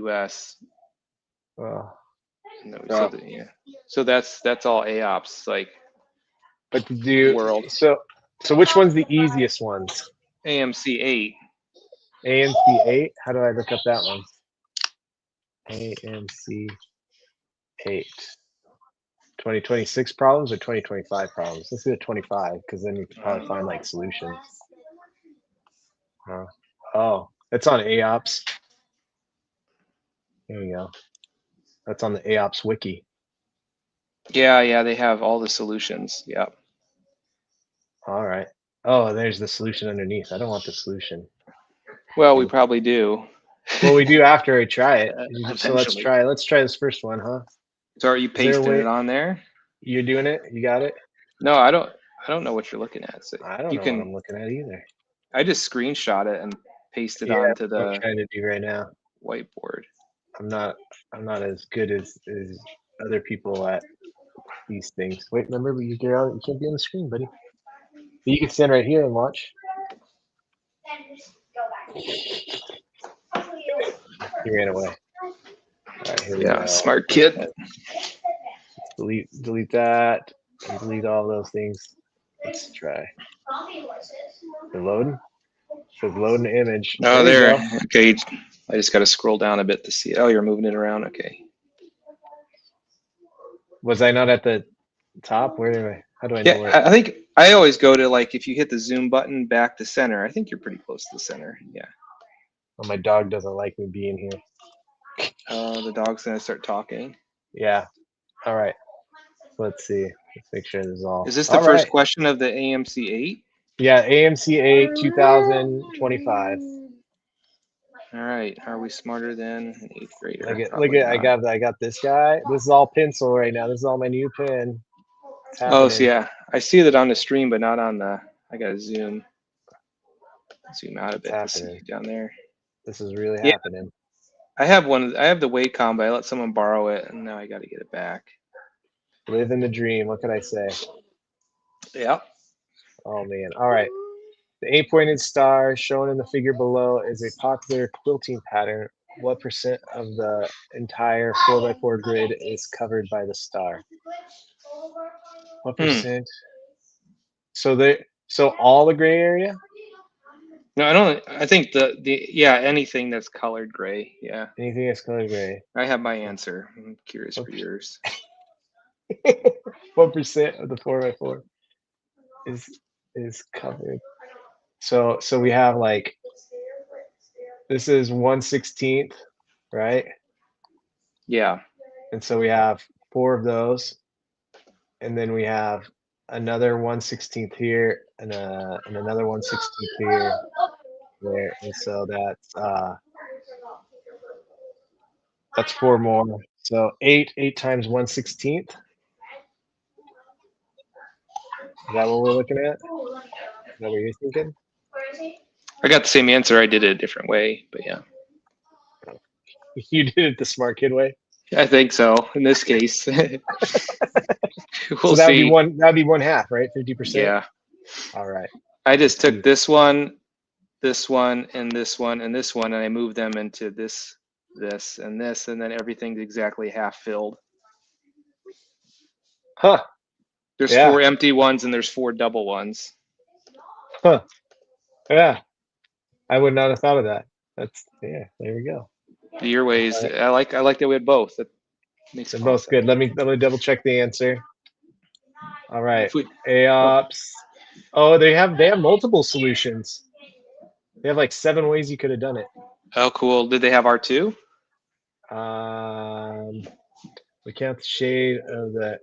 US. Oh. No, yeah. So that's all AOPS, like. But to do world. So which one's the easiest ones? AMC 8. AMC 8. How do I look up that one? AMC 8. 2026 problems or 2025 problems? Let's do it 25 because then you can probably find like solutions. Oh, it's on AOPS. There you go. That's on the AOPS wiki. Yeah, they have all the solutions. Yeah. All right. Oh, there's the solution underneath. I don't want the solution. Well, we probably do. Well, we do after I try it. So let's try this first one, huh? So are you pasting it on there? You're doing it? You got it? No, I don't know what you're looking at. So I don't know what I'm looking at either. I just screenshot it and pasted onto the what I'm trying to do right now. Whiteboard. I'm not as good as other people at these things. Wait, remember you can't be on the screen, buddy. But you can stand right here and watch. He ran away. All right, here we go. Smart kid. Delete that and delete all those things. Let's try. They're loading. It says loading the image. Oh, there. Okay. I just got to scroll down a bit to see it. Oh, you're moving it around. Okay. Was I not at the top? How do I know where? I think I always go to, like, if you hit the zoom button back to center. I think you're pretty close to the center. Yeah. Oh, my dog doesn't like me being here. Oh, the dog's gonna start talking. Yeah. All right. Let's see. Let's make sure this is all. Is this the first question of the AMC 8? Yeah, AMC 8 2025. All right. Are we smarter than an 8th grader? Look at I got this guy. This is all pencil right now. This is all my new pen. Oh, so yeah, I see that on the stream, but not on the. I gotta zoom out a bit to see down there. This is really happening. I have one. I have the Wacom, but I let someone borrow it, and now I got to get it back. Living the dream. What can I say? Yeah. Oh man. All right. The 8-pointed star shown in the figure below is a popular quilting pattern. What percent of the entire 4x4 grid is covered by the star? What percent? So all the gray area? No, I don't. I think anything that's colored gray. Yeah. Anything that's colored gray. I have my answer. I'm curious for yours. What percent of the 4x4 is covered? So we have, like, this is 1/16, right? Yeah. And so we have 4 of those, and then we have another 1/16 here, and another 1/16 here, there, and so that's 4 more. So 8 times 1/16. Is that what we're looking at? Is that what you're thinking? I got the same answer. I did it a different way, but yeah. You did it the smart kid way? I think so in this case. We'll so that'd see. be 1/2, right? 50%. Yeah. All right. I just took this one, and this one, and this one, and I moved them into this, and this, and then everything's exactly half filled. Huh. There's 4 empty ones and there's 4 double ones. Huh. Yeah. I would not have thought of that. There we go. Your ways. Right. I like that we had both. That makes They're both good. Let me double check the answer. All right. AOPS. Oh, they have multiple solutions. They have like 7 ways you could have done it. Oh, cool. Did they have R2? We count the shade of the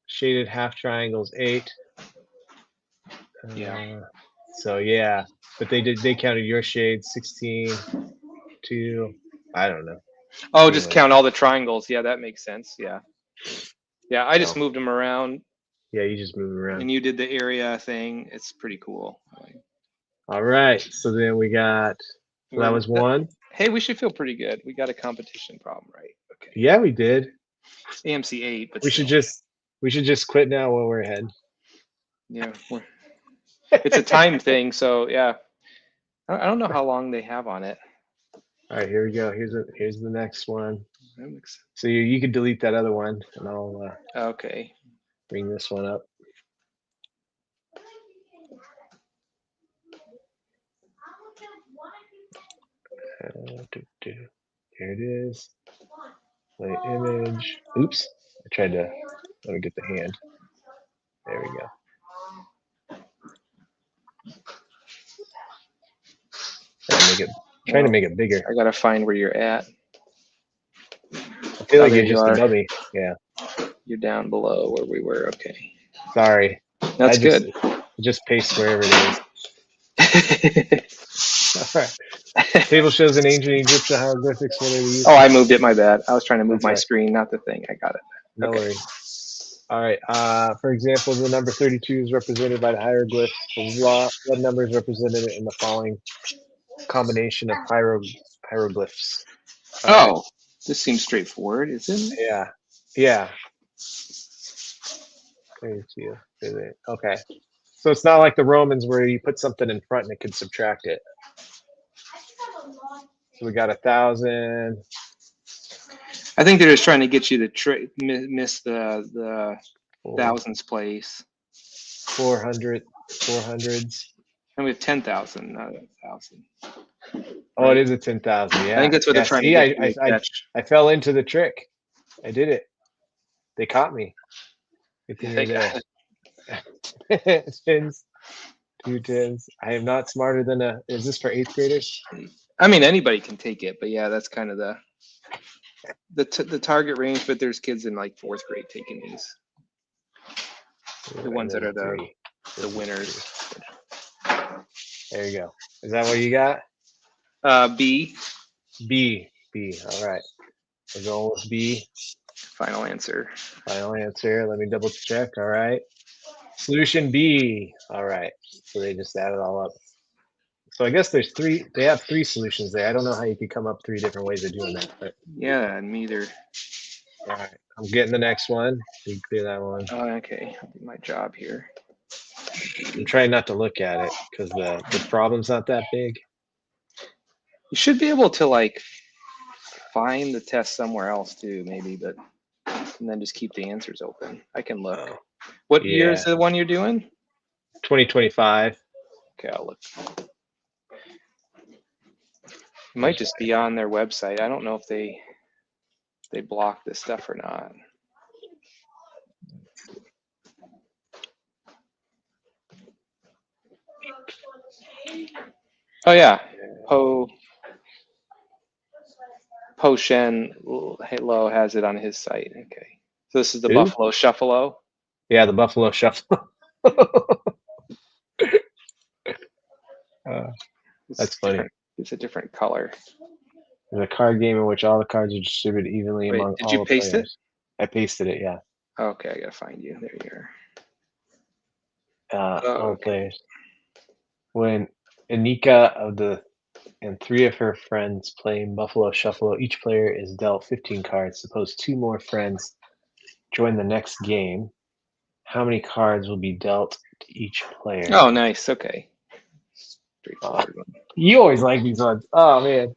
shaded half triangles 8. Yeah. So yeah, but they counted your shade 16, 2. I don't know. Oh, anyway. Just count all the triangles. Yeah, that makes sense. Yeah. Yeah, I just moved them around. Yeah, you just moved them around. And you did the area thing. It's pretty cool. All right. So then we got. So that was 1. Hey, we should feel pretty good. We got a competition problem, right? Okay. Yeah, we did. It's AMC 8, but we should just quit now while we're ahead. Yeah, it's a time thing, so yeah. I don't know how long they have on it. All right, here we go. Here's the next one. That makes sense. So you could delete that other one, and I'll Okay. bring this one up. Here it is. Play image. Oops. I tried to. Let me get the hand. There we go. Trying to make it bigger. I gotta find where you're at. I feel like there you're you just are. above me. Yeah. You're down below where we were. Okay. Sorry. That's good. Just paste wherever it is. All right. Table shows in ancient Egyptian hieroglyphics. What are they used? Oh, I moved it. My bad. I was trying to move That's my right. screen, not the thing. I got it. No Okay. worries. All right. For example, the number 32 is represented by the hieroglyph. What number is represented in the following combination of hieroglyphs? All right. This seems straightforward, isn't it? Yeah. Yeah. 32. Okay. So it's not like the Romans where you put something in front and it could subtract it. So we got 1,000. I think they're just trying to get you to miss the thousands place. 400, 400s. And we have 10,000, not 1,000. Oh, it is a 10,000. Yeah. I think that's what they're trying to get you to catch. I fell into the trick. I did it. They caught me. Good thing you're there. Spins. 2 10s. I am not smarter than a. Is this for 8th graders? I mean, anybody can take it, but yeah, that's kind of the target range. But there's kids in like 4th grade taking these. The ones that are the winners. There you go. Is that what you got? B. B. All right. We're going with B. Final answer. Final answer. Let me double check. All right. Solution B. All right. So they just add it all up. So I guess there's 3. They have 3 solutions there. I don't know how you could come up 3 different ways of doing that. But yeah, me either. All right. I'm getting the next one. You clear that one. Okay. I'll do my job here. I'm trying not to look at it because the problem's not that big. You should be able to like find the test somewhere else too, maybe, but and then just keep the answers open. I can look. Oh, What year is the one you're doing? 2025. Okay, I'll look. It might just be on their website. I don't know if they block this stuff or not. Oh yeah, Po Shen Lo has it on his site. Okay, so this is the Buffalo Shuffle-O. Yeah, the Buffalo Shuffle. That's funny. It's a different color. There's a card game in which all the cards are distributed evenly among all the players. Did you paste it? I pasted it, yeah. Okay, I gotta find you. There you are. All players. When Anika and 3 of her friends playing Buffalo Shuffle, each player is dealt 15 cards. Suppose 2 more friends join the next game. How many cards will be dealt to each player? Oh, nice. Okay. Straightforward one. You always like these ones. Oh man,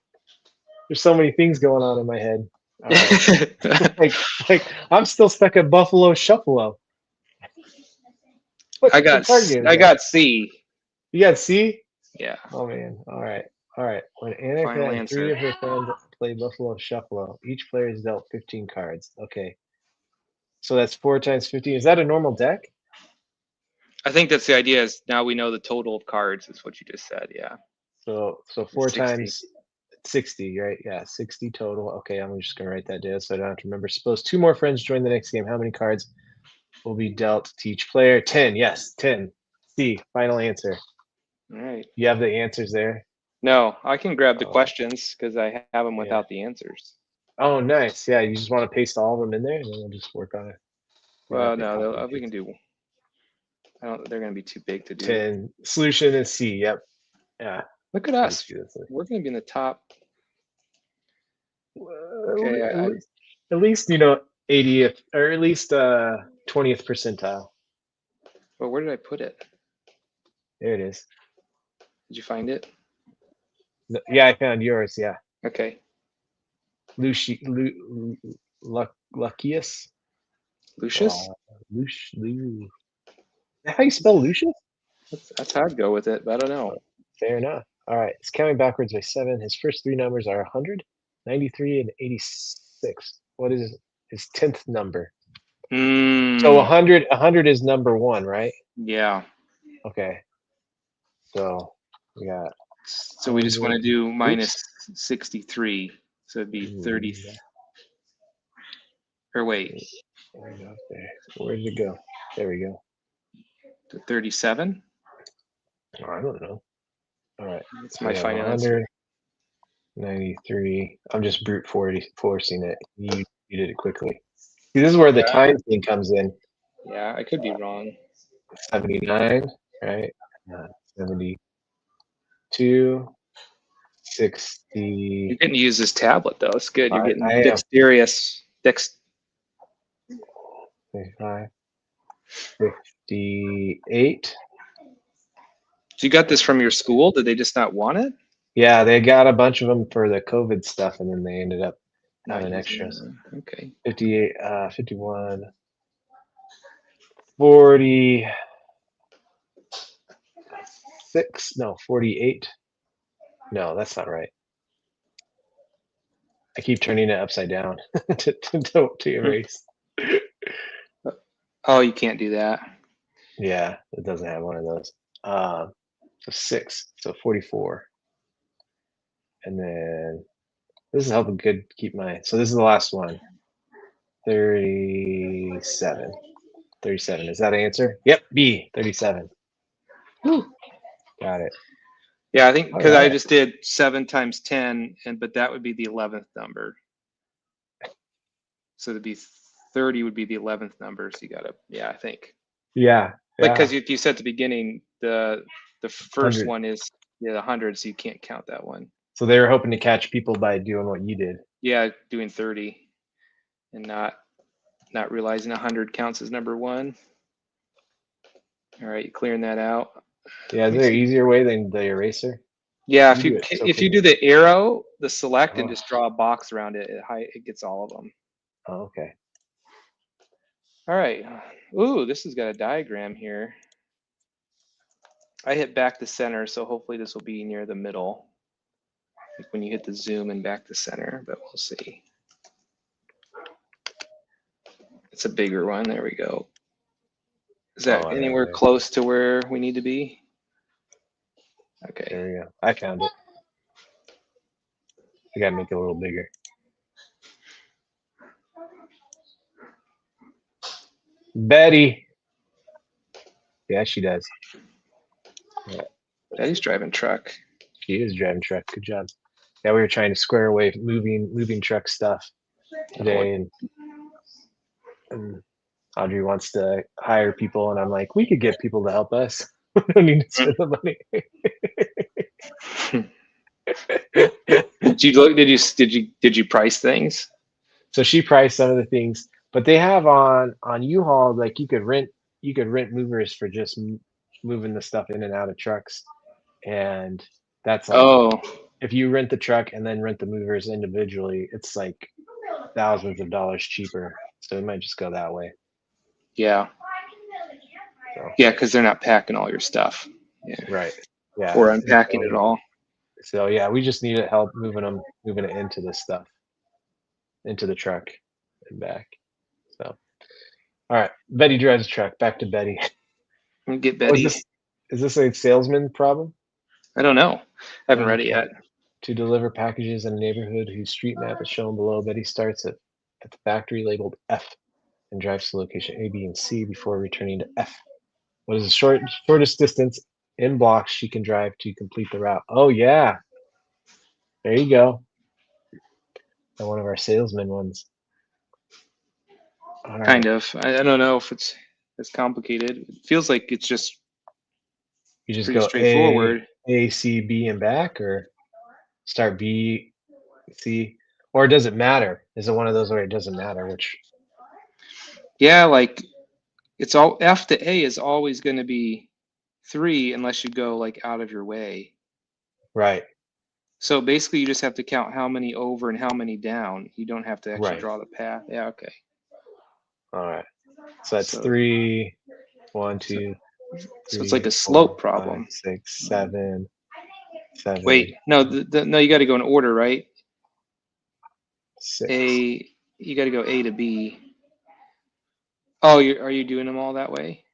there's so many things going on in my head. All right. like I'm still stuck at Buffalo Shuffle. I got C. You got C? Yeah. Oh man. All right. When Annika and 3 of her friends play Buffalo Shuffle, each player is dealt 15 cards. Okay. So that's 4 times 15. Is that a normal deck? I think that's the idea. Is now we know the total of cards. Is what you just said. Yeah. So 4 times 60, right? Yeah, 60 total. Okay, I'm just gonna write that down so I don't have to remember. Suppose 2 more friends join the next game. How many cards will be dealt to each player? 10. Yes, 10. C. Final answer. All right. You have the answers there? No, I can grab the questions because I have them without the answers. Oh, nice. Yeah, you just want to paste all of them in there, and then we'll just work on it. Well, no, we can do. They're going to be too big to do. 10. Solution is C. Yep. Yeah. Look at us. We're going to be in the top. Okay. At least 80th or at least 20th percentile. Well, where did I put it? There it is. Did you find it? Yeah, I found yours. Yeah. Okay. Luckius. Lucius? Is that how you spell Lucius? That's how I'd go with it, but I don't know. Fair enough. All right. It's counting backwards by 7. His first 3 numbers are 100, 93, and 86. What is his 10th number? So 100 is number 1, right? Yeah. Okay. So we got. So we just want to do minus Oops. 63. So it'd be 30. Yeah. Or wait. Where did it go? There we go. 37? Oh, I don't know. All right. That's my We have final 193. I'm just brute forcing it. You did it quickly. See, this is where the time thing comes in. Yeah, I could be wrong. 79, right? 72, 60. You're getting to use this tablet though. It's good. You're getting I am. dexterous. 55, 58. So you got this from your school? Did they just not want it? Yeah, they got a bunch of them for the COVID stuff, and then they ended up having extras. Okay. 58, 51, 46. No, 48. No, that's not right. I keep turning it upside down to erase. Oh, you can't do that. Yeah, it doesn't have one of those. So 6, so 44. And then this is helping good keep my, so this is the last one. 37. 37. Is that an answer? Yep, B, 37. Whew. Got it. Yeah, I think because All right. I just did 7 times 10, but that would be the 11th number. So it'd be 30 would be the 11th number. So you gotta, yeah, I think. Yeah. Like, because you said at the beginning, the first 100. one is the 100, so you can't count that one. So they were hoping to catch people by doing what you did. Yeah, doing 30 and not realizing 100 counts as number 1. All right, clearing that out. Yeah, is there an easier way than the eraser? Yeah, You if you do the arrow, the select, and just draw a box around it, it gets all of them. Oh, okay. All right. Ooh, this has got a diagram here. I hit back to center, so hopefully this will be near the middle. Like when you hit the zoom and back to center, but we'll see. It's a bigger one. There we go. Is that anywhere close to where we need to be? Okay. There we go. I found it. I gotta make it a little bigger. Betty. Yeah, she does. Yeah. Betty's driving truck. She is driving truck. Good job. Yeah, we were trying to square away moving truck stuff today, and Audrey wants to hire people, and I'm like, we could get people to help us. We don't need to spend the money. Did you price things? So she priced some of the things, but they have on U-Haul, like you could rent movers for just moving the stuff in and out of trucks, and that's like, if you rent the truck and then rent the movers individually, it's like thousands of dollars cheaper. So we might just go that way. Yeah. So. Yeah, because they're not packing all your stuff. Yeah. Right. Yeah. Or unpacking it all. So yeah, we just needed help moving it into the stuff, into the truck and back. So, all right, Betty drives a truck. Back to Betty. Get Betty. Is this a salesman problem? I don't know. I haven't read it yet. To deliver packages in a neighborhood whose street map is shown below, Betty starts at the factory labeled F and drives to location A, B, and C before returning to F. What is the shortest distance in blocks she can drive to complete the route? Oh yeah, there you go. And one of our salesman ones. Right. Kind of. I don't know if it's complicated. It feels like it's just you just go straightforward. A, C, B, and back, or start B, C, or does it matter? Is it one of those where it doesn't matter which? Yeah, like it's all F to A is always going to be 3 unless you go like out of your way. Right. So basically, you just have to count how many over and how many down. You don't have to actually Right. draw the path. Yeah, okay. All right. So that's So- 3, 1, 2, So it's like 3, a slope 4, 5, problem. 6, 7, 7. Wait, no, no, you got to go in order, right? 6. You got to go A to B. Oh, are you doing them all that way?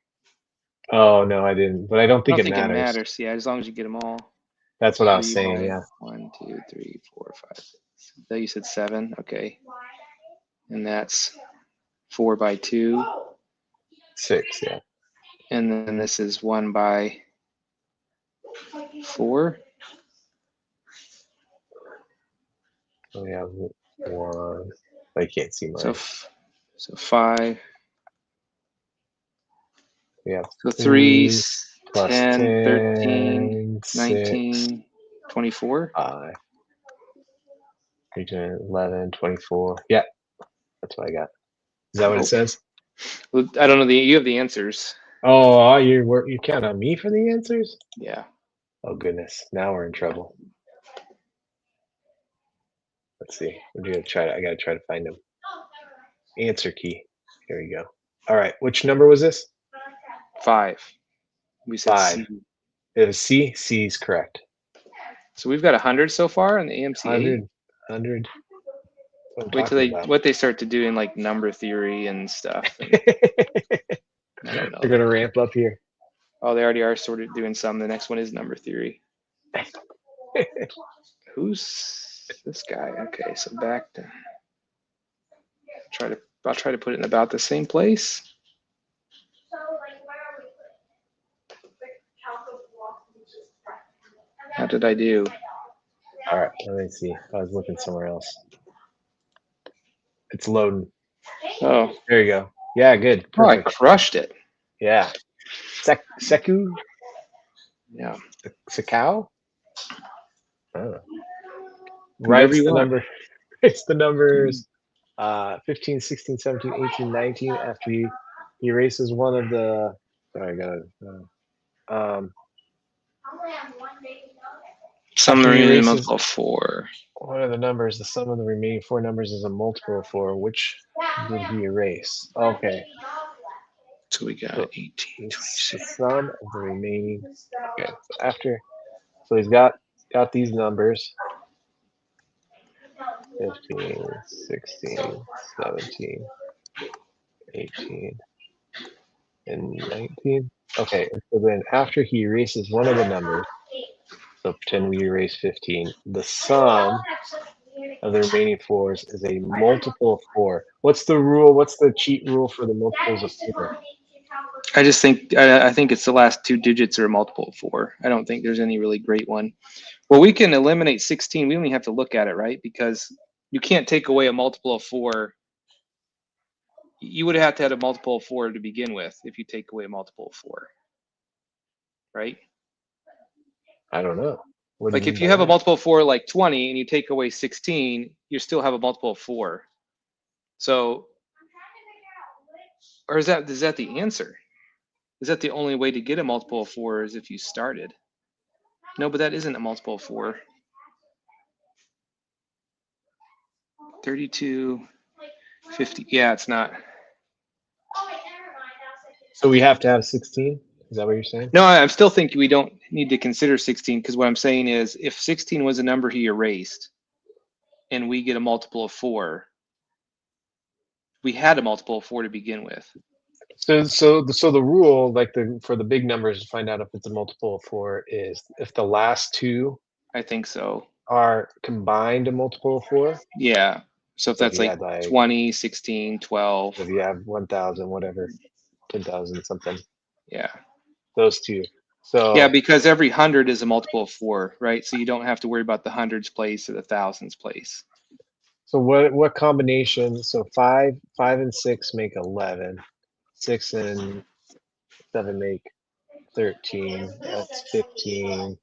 Oh no, I didn't. But I don't think, I don't think it matters. it matters. Yeah, as long as you get them all. That's what I was saying. Yeah. 1, 2, 3, 4, 5, 6. So you said 7. Okay. And that's 4 by 2. 6. Yeah. And then this is 1 by 4. So we have 1. I can't see mine. So 5. We have So 3, plus 10, 13, 6, 19, 24. 5, 11, 24. Yeah, that's what I got. Is that what it says? Well, I don't know. You have the answers. Oh, you count on me for the answers? Yeah. Oh goodness, now we're in trouble. Let's see. I gotta try to find them. Answer key. Here we go. All right, which number was this? 5. We said 5. C. It was C. C is correct. So we've got 100 so far in the AMC. 100. Wait till what they start to do in like number theory and stuff. And I don't know. They're gonna ramp up here. Oh, they already are sort of doing some. The next one is number theory. Who's this guy? Okay, so back to I'll try to put it in about the same place. How did I do? All right, let me see. I was looking somewhere else. It's loading. Oh, there you go. Yeah, good. Oh, I Perfect. crushed it. Yeah. Seku? Yeah. Sekau? Oh. Writes the number. It's the numbers 15, 16, 17, 18, 19 after he erases one of the. Sorry, I gotta. Sum of the remaining multiple of 4. One of the numbers, the sum of the remaining 4 numbers is a multiple of 4. Which did he erase? Okay. So we got 18, 26. The sum of the remaining. Okay. So after, so he's got these numbers. 15, 16, 17, 18, and 19. Okay, so then after he erases one of the numbers, so pretend we erase 15, the sum of the remaining 4s is a multiple of 4. What's the rule? What's the cheat rule for the multiples of 4? I just think I think it's the last 2 digits are a multiple of 4. I don't think there's any really great one. Well, we can eliminate 16. We only have to look at it, right? Because you can't take away a multiple of 4. You would have to have a multiple of 4 to begin with if you take away a multiple of 4, right? I don't know. Like if you have a multiple of 4 like 20 and you take away 16, you still have a multiple of 4. So, or is that the answer? Is that the only way to get a multiple of 4 is if you started? No, but that isn't a multiple of 4. 32, 50. Yeah, it's not. So we have to have 16? Is that what you're saying? No, I'm still thinking we don't need to consider 16 because what I'm saying is if 16 was a number he erased and we get a multiple of 4, we had a multiple of 4 to begin with. So the rule, like for the big numbers to find out if it's a multiple of 4 is if the last 2 I think so. are combined a multiple of 4. Yeah. So if that's like 20, 16, 12. If you have 1,000, whatever, 10,000 something. Yeah. Those 2. So yeah, because every 100 is a multiple of 4, right? So you don't have to worry about the hundreds place or the thousands place. So what combination? So 5 and 6 make 11. 6 and 7 make 13. That's 15.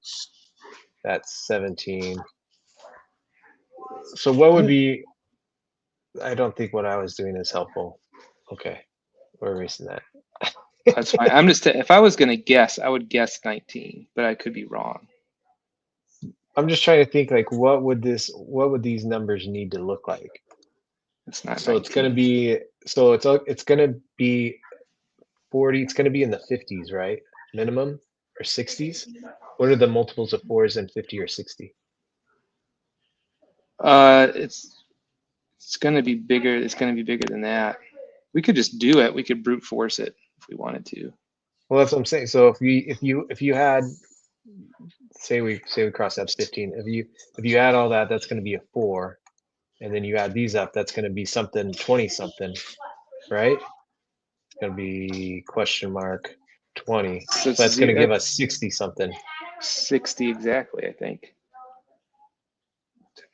That's 17. So what would be? I don't think what I was doing is helpful. Okay, we're erasing that. That's fine. I'm just if I was going to guess, I would guess 19, but I could be wrong. I'm just trying to think like what would these numbers need to look like? It's not So it's gonna 19. be it's gonna be 40, it's gonna be in the 50s, right? Minimum or 60s? What are the multiples of 4s in 50 or 60? It's gonna be bigger. It's gonna be bigger than that. We could just do it. We could brute force it if we wanted to. Well, that's what I'm saying. So if you had say we cross out 15, if you add all that, that's gonna be a 4, and then you add these up, that's gonna be something 20 something, right? It's gonna be question mark 20. So So it's that's gonna give that's us 60 something. 60 exactly, I think.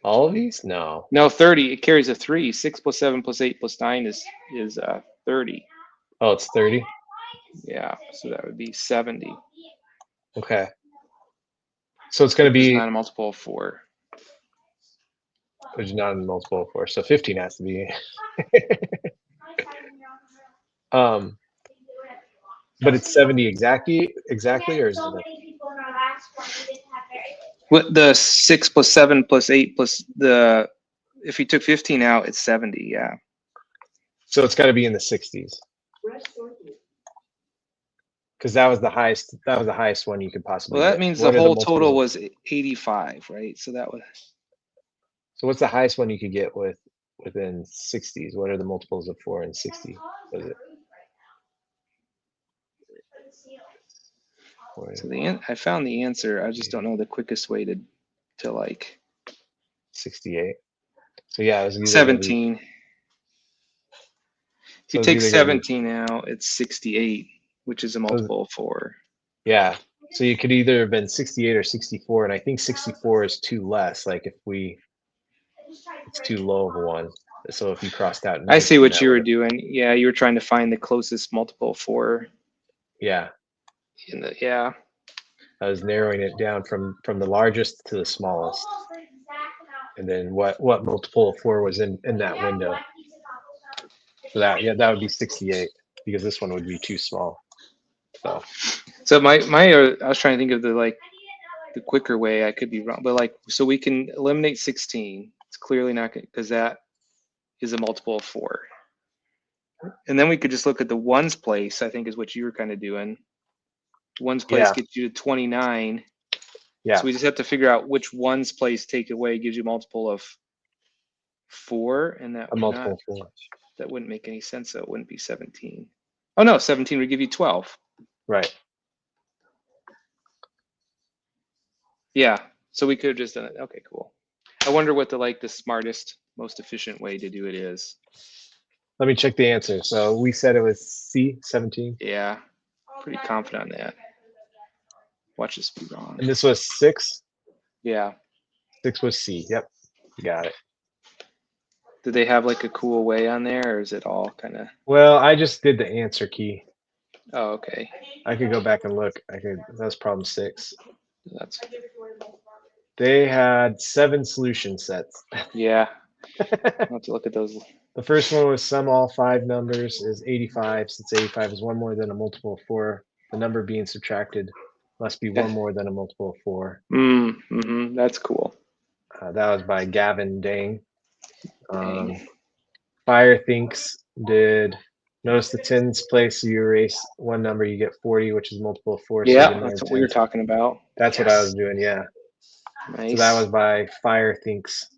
All of these? No. No, 30. It carries a 3. 6 plus 7 plus 8 plus 9 is 30. Oh, it's 30. Yeah, so that would be 70, Okay. So it's gonna which is be, not a multiple of 4. which is not a multiple of 4. So 15 has to be. um, but it's 70 exactly, or is it? What the 6 plus 7 plus 8 plus the if you took 15 out, it's 70. Yeah. So it's got to be in the 60s. Because that was the highest. That was the highest one you could possibly Well, that get. means the What are the whole multiples total of- was 85, right? So that was So what's the highest one you could get within 60s? What are the multiples of 4 and 60? Was it? so I found the answer. I just don't know the quickest way to like 68. So yeah, it was either gonna be. 17. If So you it's take either gonna be. 17 out, it's 68, which is a multiple of 4. Yeah. So you could either have been 68 or 64, and I think 64 is too less. Like it's too low of a one. So if you crossed out I see 19, what that you would were have. doing. Yeah, you were trying to find the closest multiple of 4 Yeah, in the yeah. I was narrowing it down from the largest to the smallest, and then what multiple of 4 was in that window. So that would be 68 because this one would be too small. So my I was trying to think of the quicker way. I could be wrong, but like so we can eliminate 16. It's clearly not because that is a multiple of 4. And then we could just look at the ones place, I think is what you were kind of doing. Ones place Yeah, gets you to 29. yeah, So we just have to figure out which ones place take away gives you a multiple of 4, and a multiple of 4. that wouldn't make any sense. So it wouldn't be 17. Oh no, 17 would give you 12. Right. Yeah. So we could have just done it. Okay, cool. I wonder what the smartest, most efficient way to do it is. Let me check the answer. So we said it was C, 17. Yeah, pretty confident on that. Watch this be wrong. And this was 6. Yeah. 6 was C. Yep. Got it. Do they have like a cool way on there, or is it all kind of? Well, I just did the answer key. Oh, okay. I could go back and look. That's problem 6. That's They had 7 solution sets. yeah. I'll have to look at those. The first one was sum all 5 numbers is 85. Since 85 is one more than a multiple of 4, the number being subtracted must be one more than a multiple of 4. That's cool. That was by Gavin Dang. Fire Thinks did notice the tens place, you erase one number, you get 40, which is multiple of 4. Yeah, So that's what we were talking about. That's what I was doing, yeah. Nice. So that was by Fire Thinks.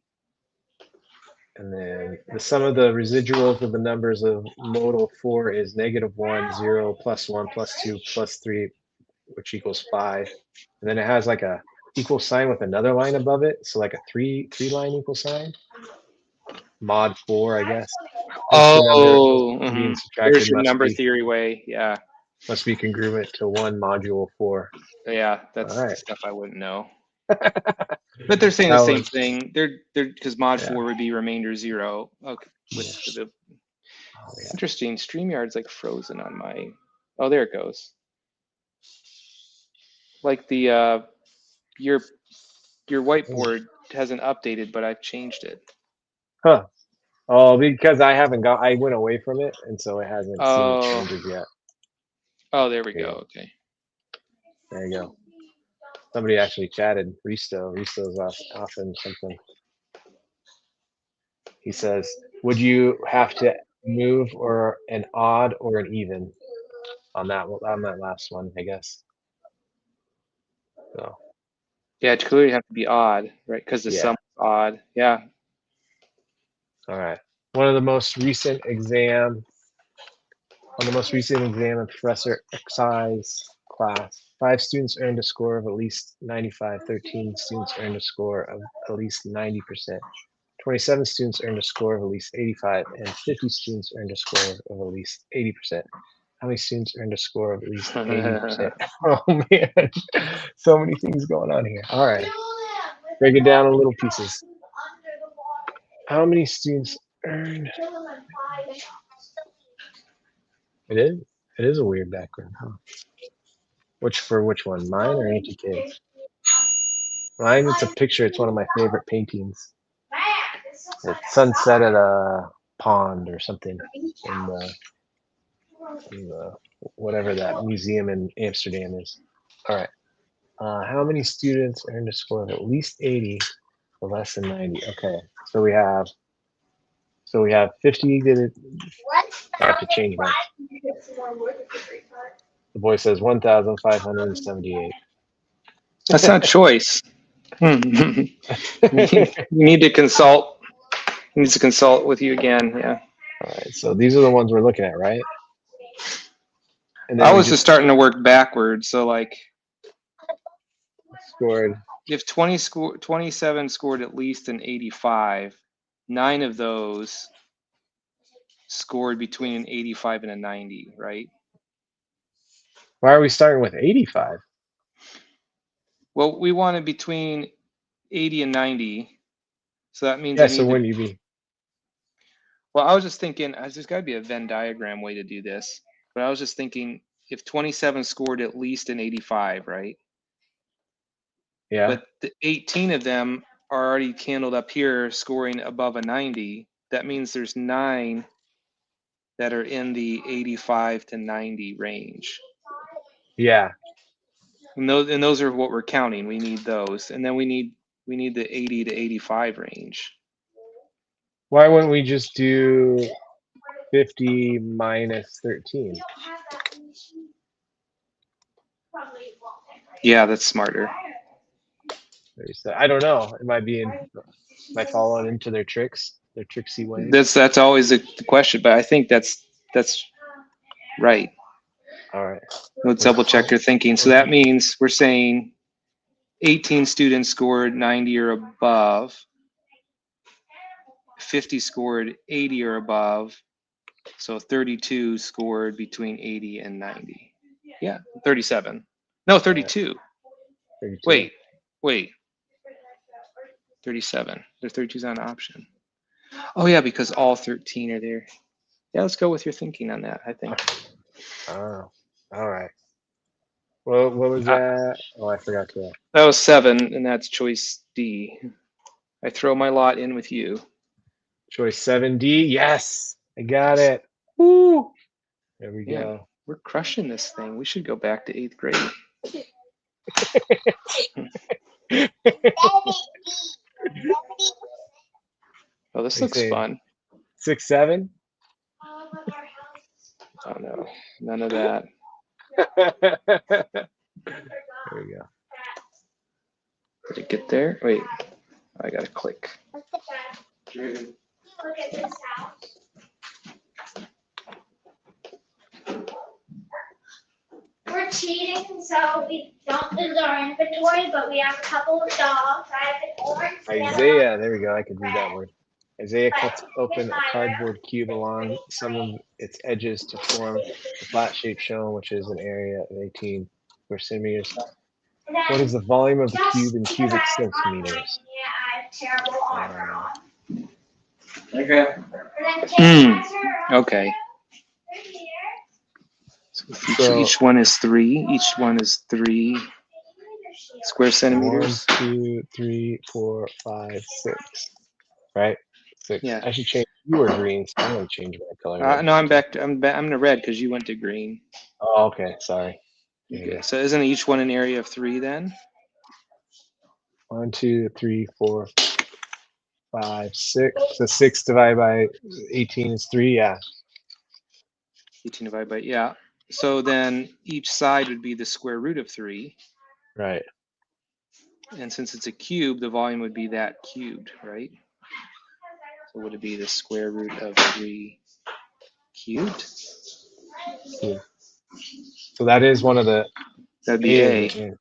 And then the sum of the residuals of the numbers of modal 4 is -1, 0, +1, +2, +3, which equals 5. And then it has like a equal sign with another line above it. So like a three line equal sign. Mod 4, I guess. Oh, being subtracted there's your must number be theory way. Yeah. Must be congruent to 1 module 4. Yeah, that's All right. stuff I wouldn't know. But they're saying the same thing. They're because mod 4 would be remainder 0. Okay. Interesting. StreamYard's like frozen on my. Oh, there it goes. Like the your whiteboard hasn't updated, but I've changed it. Huh. Oh, because I went away from it, and so it hasn't seen the changes yet. Oh, there we go. Okay. There you go. Somebody actually chatted. Risto's off in something. He says, would you have to move or an odd or an even on that last one, I guess. So Yeah, it clearly have to be odd, right? Because the sum is odd. Yeah. All right. On the most recent exam in Professor Xi's class, 5 students earned a score of at least 95. 13 students earned a score of at least 90%. 27 students earned a score of at least 85, and 50 students earned a score of at least 80%. How many students earned a score of at least 80%? Oh man, so many things going on here. All right, break it down in little pieces. How many students earned? It is a weird background, huh? Which one? Mine or Auntie Kids? Mine, it's a picture. It's one of my favorite paintings. It's sunset at a pond or something in the whatever that museum in Amsterdam is. All right. How many students earned a score of at least 80 or less than 90? Okay. So we have 50 did it. I have to change my. The boy says 1,578. That's not choice. You need to consult. He needs to consult with you again. Yeah. All right. So these are the ones we're looking at, right? And then I was just starting to work backwards. So like, scored. If 27 scored at least an 85, 9 of those scored between an 85 and a 90, right? Why are we starting with 85? Well, we wanted between 80 and 90. So that means Yeah, so wouldn't you be? Well, I was just thinking, there's got to be a Venn diagram way to do this. But I was just thinking, if 27 scored at least an 85, right? Yeah. But the 18 of them are already candled up here scoring above a 90. That means there's 9 that are in the 85 to 90 range. Yeah. And those are what we're counting. We need those. And then we need the 80 to 85 range. Why wouldn't we just do 50 minus 13? Yeah, that's smarter. I don't know. Am I following into their tricks, their tricksy ways? That's always the question, but I think that's right. All right. Let's double check your thinking. So that means we're saying 18 students scored 90 or above, 50 scored 80 or above, so 32 scored between 80 and 90. Yeah, 37. No, 32. 32. Wait. 37. The 32 is not an option. Oh yeah, because all 13 are there. Yeah, let's go with your thinking on that, I think. Oh, all right. Well, what was that? Oh, I forgot to. That was 7, and that's choice D. I throw my lot in with you. Choice 7D. Yes, I got it. Woo! There we Man, go. we're crushing this thing. We should go back to 8th grade. Oh, this looks fun. 6, 7? Oh no, none of that. There we go. Did it get there? Wait, I gotta click. We're cheating, so we don't lose our inventory, but we have a couple of dogs. I have an orange. Isaiah, there we go. I could read that word. Isaiah cuts open a cardboard cube along some of its edges to form a flat shape shown, which is an area of 18 square centimeters. What is the volume of the cube in cubic centimeters? Okay. So each one is 3. Each one is 3 square centimeters. 1, 2, 3, 4, 5, 6. Right? 6. Yeah. I should change. You were green, so I'm gonna change my color. No, I'm back. I'm to red because you went to green. Oh, okay. Sorry. Okay. So isn't each one an area of 3 then? 1, 2, 3, 4, 5, 6. So 6 divided by 18 is 3. Yeah. 18 divided by, yeah. So then each side would be the square root of 3. Right. And since it's a cube, the volume would be that cubed, right? So would it be the square root of 3 cubed? Yeah. So that is one of the. That'd be A. Is it?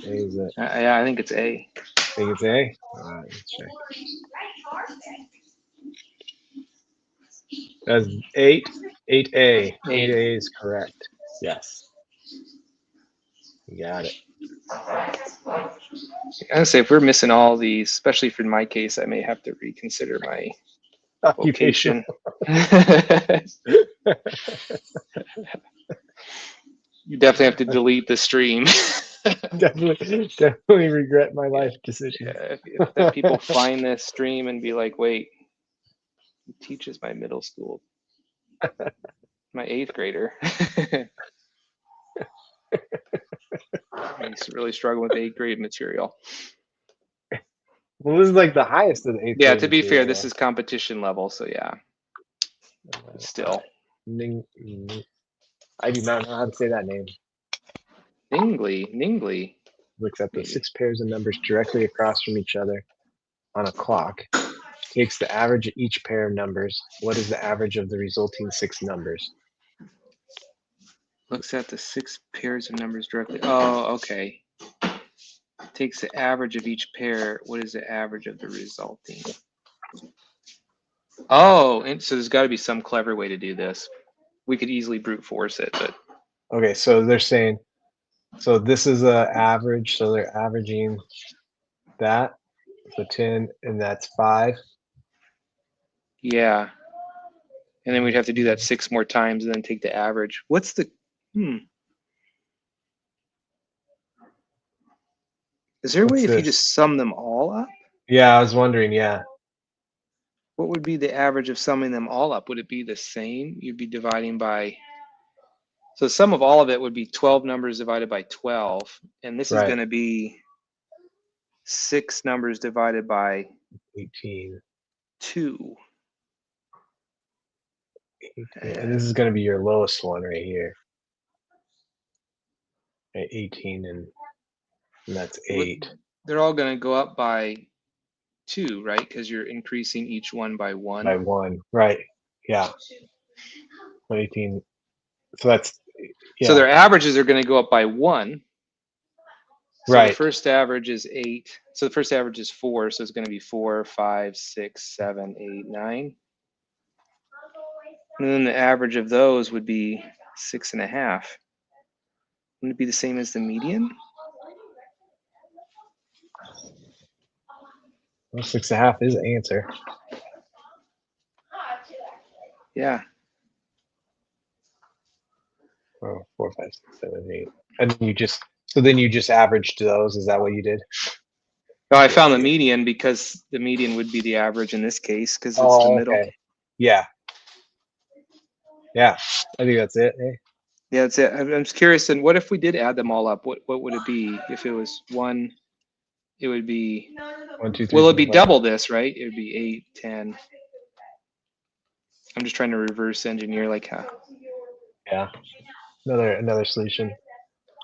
A is it? Yeah, I think it's A. I think it's A. All right, let's check. That's 8. 8A. 8A is correct. Yes. You got it. I would say if we're missing all these, especially for my case, I may have to reconsider my Occupation. vocation. You definitely have to delete the stream. definitely regret my life decision. Yeah, if people find this stream and be like, wait, he teaches my middle school, my 8th grader. He's really struggling with 8th grade material. Well, this is like the highest of the 8th Yeah, grade to be fair, material. this is competition level, so yeah. Still. I do not know how to say that name. Ningley. Looks at the Maybe. 6 pairs of numbers directly across from each other on a clock. Takes the average of each pair of numbers. What is the average of the resulting 6 numbers? Looks at the 6 pairs of numbers directly. Oh, okay. Takes the average of each pair. What is the average of the resulting? Oh, and so there's got to be some clever way to do this. We could easily brute force it, but Okay, so they're saying, so this is a average, so they're averaging that, so 10, and that's 5. yeah. And then we'd have to do that 6 more times and then take the average. What's the, Is there a way What's if you this? just sum them all up? Yeah, I was wondering, yeah. What would be the average of summing them all up? Would it be the same? You'd be dividing by, so the sum of all of it would be 12 numbers divided by 12. And this is Right. going to be 6 numbers divided by 18. 2. And this is going to be your lowest one right here. Right, 18, and that's 8. They're all going to go up by 2, right? Because you're increasing each one by 1. By 1, right? Yeah. 18. So that's, yeah. So their averages are going to go up by 1. So right. the first average is 8. So the first average is 4. So it's going to be 4, 5, 6, 7, 8, 9. And then the average of those would be 6.5. Wouldn't it be the same as the median? Well, 6.5 is the answer. Yeah. Oh, 4, 5, 6, 7, 8. And then you just averaged those. Is that what you did? No, I found the median because the median would be the average in this case because it's the middle. Okay. Yeah. Yeah. I think that's it. Eh? Yeah, that's it. I'm just curious. And what if we did add them all up? What would it be? If it was 1, it would be. 1, 2, 3. Will it be 4, 5. double this, right? It would be 8, 10. I'm just trying to reverse engineer like how. Yeah. Another solution.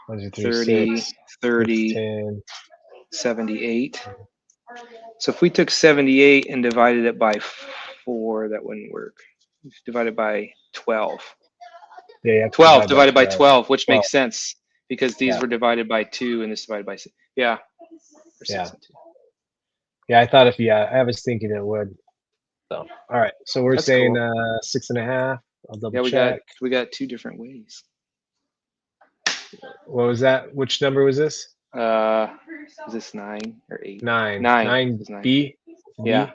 1, 2, 3, 30, 6, 30, 10. 78. So if we took 78 and divided it by 4, that wouldn't work. Divided by 12. Yeah, 12 divided by 12, which 12. makes sense because these were divided by 2 and this divided by 6. Yeah. Or 6 Yeah. and 2. Yeah, I thought I was thinking it would. So, all right. So we're That's saying cool. 6.5. I'll double Yeah, check. we got 2 different ways. What was that? Which number was this? Is this 9 or 8? 9. 9. 9 B. Yeah.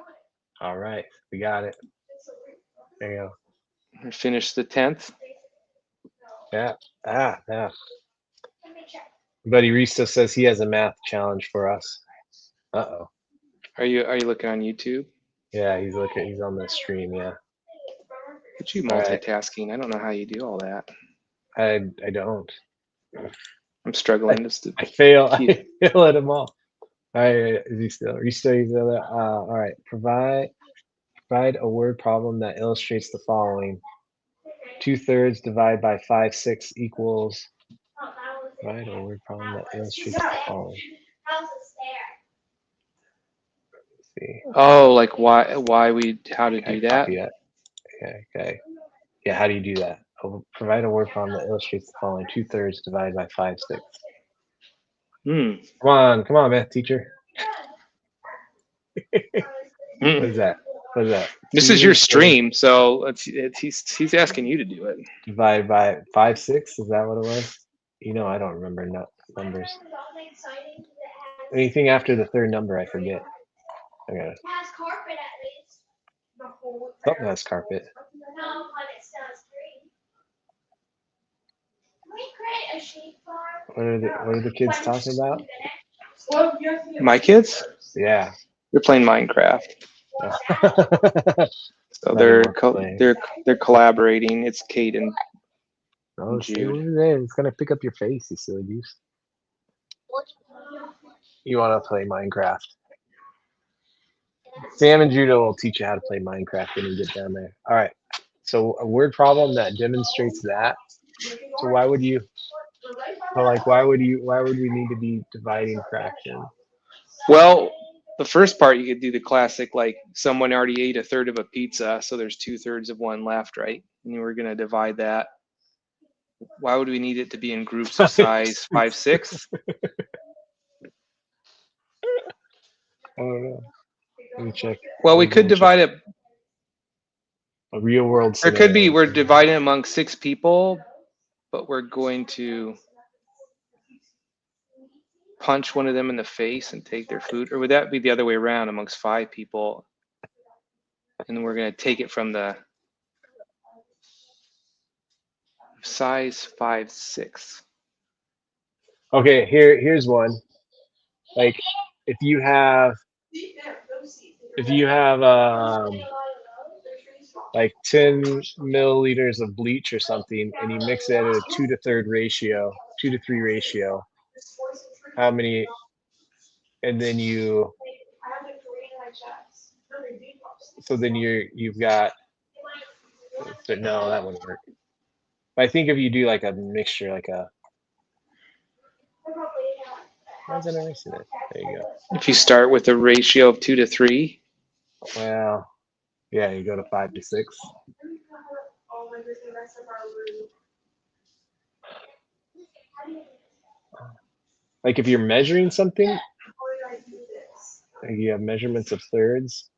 All right, we got it. There you go. We finished the 10th. Yeah. Yeah. Buddy Risto says he has a math challenge for us. Uh-oh. Are you looking on YouTube? Yeah, he's on the stream. Yeah. But you multitasking. Right. I don't know how you do all that. I don't. I'm struggling. I fail at them all. All right, is he still? Are you still using that? All right. Provide a word problem that illustrates the following: 2/3 divided by 5/6 equals. Provide a word problem that illustrates the following. How's the stair? Let's see. Oh, like how to Okay, do that? copy it. Okay. Yeah, how do you do that? Provide a word problem that illustrates the following: 2/3 divided by 5/6. Hmm. Come on, math teacher. What is that? What is that? This is your 2/3 stream, so he's asking you to do it. divided by 5/6. Is that what it was? You know, I don't remember numbers. Anything after the third number, I forget. I gotta. It has carpet at least. Something has carpet. No, but it still has green. Can we create a sheep farm? What are the kids talking about? My kids? Yeah. They're playing Minecraft. So Another one playing. they're collaborating. It's Kate and Oh, stay Jude. over there. It's gonna pick up your face, you silly goose. You wanna play Minecraft? Sam and Judah will teach you how to play Minecraft when you get down there. All right. So a word problem that demonstrates that. So why would we need to be dividing fractions? Well, the first part you could do the classic, like someone already ate a third of a pizza, so there's 2/3 of one left, right? And we're gonna divide that. Why would we need it to be in groups of size 5/6? I don't know. Let me check. Well, we could divide it. A real world There could be scenario. we're dividing among 6 people, but we're going to punch one of them in the face and take their food, or would that be the other way around amongst 5 people? And then we're going to take it from the size 5/6. Okay, here's one. Like if you have like 10 milliliters of bleach or something, and you mix it at a 2 to 3 ratio, how many? And then you've got. But no, that wouldn't work. But I think if you do like a mixture, like a. Why is that erasing it? There you go. If you start with a ratio of 2 to 3. Well, yeah, you go to 5 to 6. Like if you're measuring something, like you have measurements of thirds.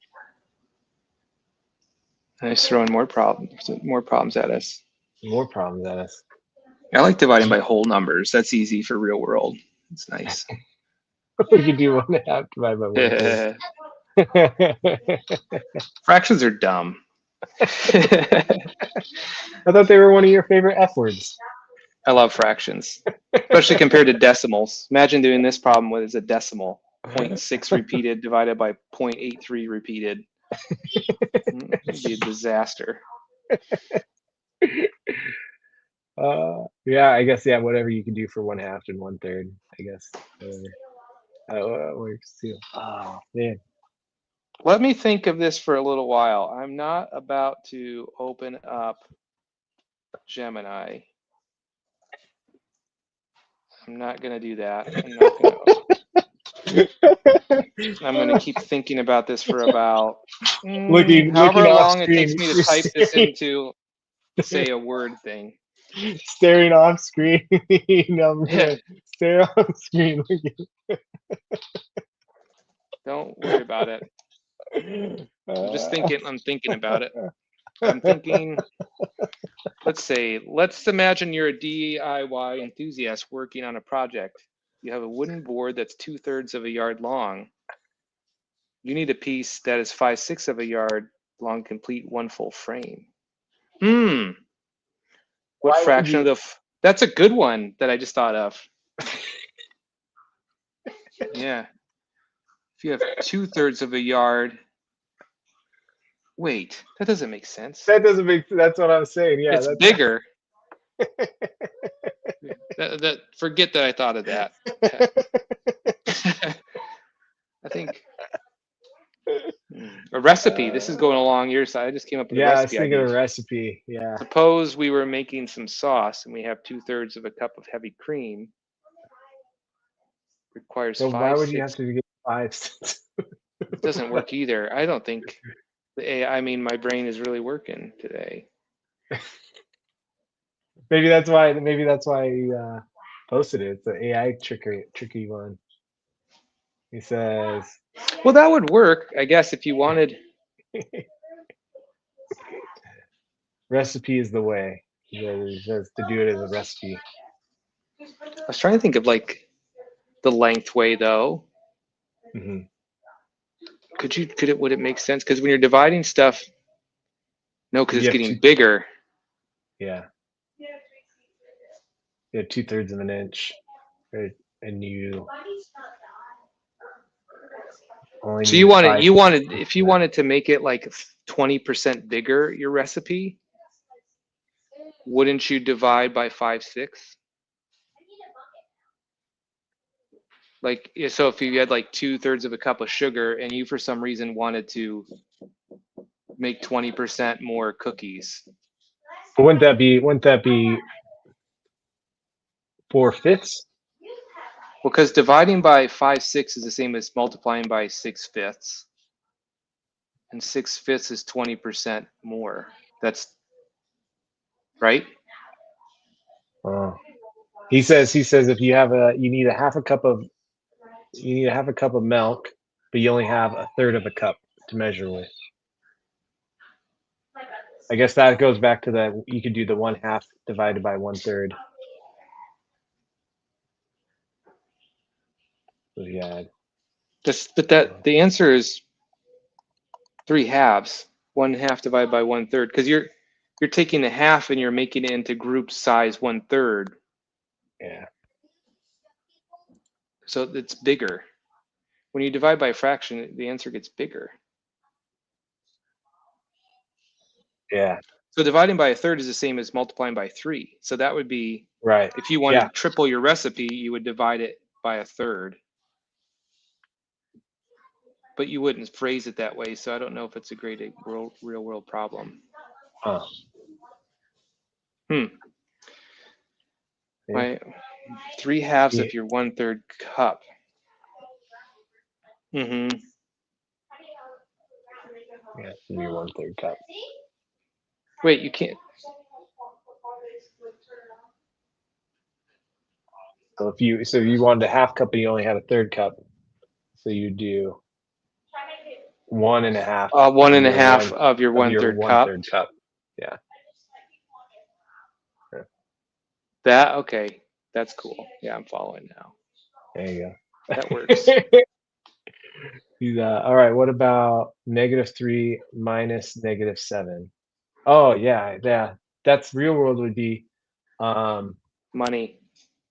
And it's throwing more problems at us. More problems at us. I like dividing by whole numbers. That's easy for real world. It's nice. We could do 1/2 divided by 1/3. Fractions are dumb. I thought they were one of your favorite F words. I love fractions, especially compared to decimals. Imagine doing this problem with as a decimal. 0.6 repeated divided by 0.83 repeated. It'd be a disaster. Yeah, I guess, yeah, whatever you can do for 1/2 and 1/3, I guess. That works too. Oh, man. Let me think of this for a little while. I'm not about to open up Gemini. I'm not going to do that. I'm going to keep thinking about this for about however long it takes me to type this into, say, a word thing. Staring off screen. Stare off screen. Don't worry about it. I'm thinking about it. I'm thinking, let's imagine you're a DIY enthusiast working on a project. You have a wooden board that's 2/3 of a yard long. You need a piece that is 5/6 of a yard long, complete one full frame. What fraction of the? That's a good one that I just thought of. Yeah. If you have 2/3 of a yard. Wait, that doesn't make sense. That doesn't make. That's what I was saying. Yeah, it's bigger. Forget that I thought of that. I think a recipe. This is going along your side. I just came up with a Yeah, I was recipe thinking of idea. a recipe. Yeah. Suppose we were making some sauce and we have 2/3 of a cup of heavy cream. Requires So why 5, would you 6. have to get 5? It doesn't work either. I don't think the AI. I mean, my brain is really working today. Maybe that's why. Maybe that's why he posted it. It's an AI tricky one. He says, Well, that would work, I guess, if you wanted. "Recipe is the way." He says to do it as a recipe. I was trying to think of like the length way though. Hmm. Would it make sense? Because when you're dividing stuff, no, because You it's have getting bigger. Yeah. You have 2/3 of an inch, and you only So need 5. if you wanted to make it like 20% bigger, your recipe, wouldn't you divide by 5, 6? Like, so if you had like 2/3 of a cup of sugar and you for some reason wanted to make 20% more cookies, But wouldn't that be 4/5? because dividing by 5, 6 is the same as multiplying by 6/5, and 6/5 is 20% more. That's right. Oh. He says if you need a half a cup of milk, but you only have 1/3 of a cup to measure with. I guess that goes back to you could do the 1/2 divided by 1/3. So yeah. The answer is 3/2. 1/2 divided by 1/3, because you're taking a half and you're making it into group size 1/3. Yeah. So it's bigger. When you divide by a fraction, the answer gets bigger. Yeah. So dividing by 1/3 is the same as multiplying by 3. So that would be, Right. if you wanted Yeah. to triple your recipe, you would divide it by 1/3. But you wouldn't phrase it that way, so I don't know if it's a great real world problem. Huh. Yeah. My 3/2 of your 1/3 cup. Mm-hmm. Yeah, your 1/3 cup. Wait, you can't. So if you wanted a half cup and you only had a 1/3 cup, so you do 1.5. 1.5 of your 1/3 cup. 1/3 cup. Yeah. That okay. That's cool. Yeah, I'm following now. There you go. That works. All right. What about -3 minus -7? Oh yeah. That's real world would be, Money.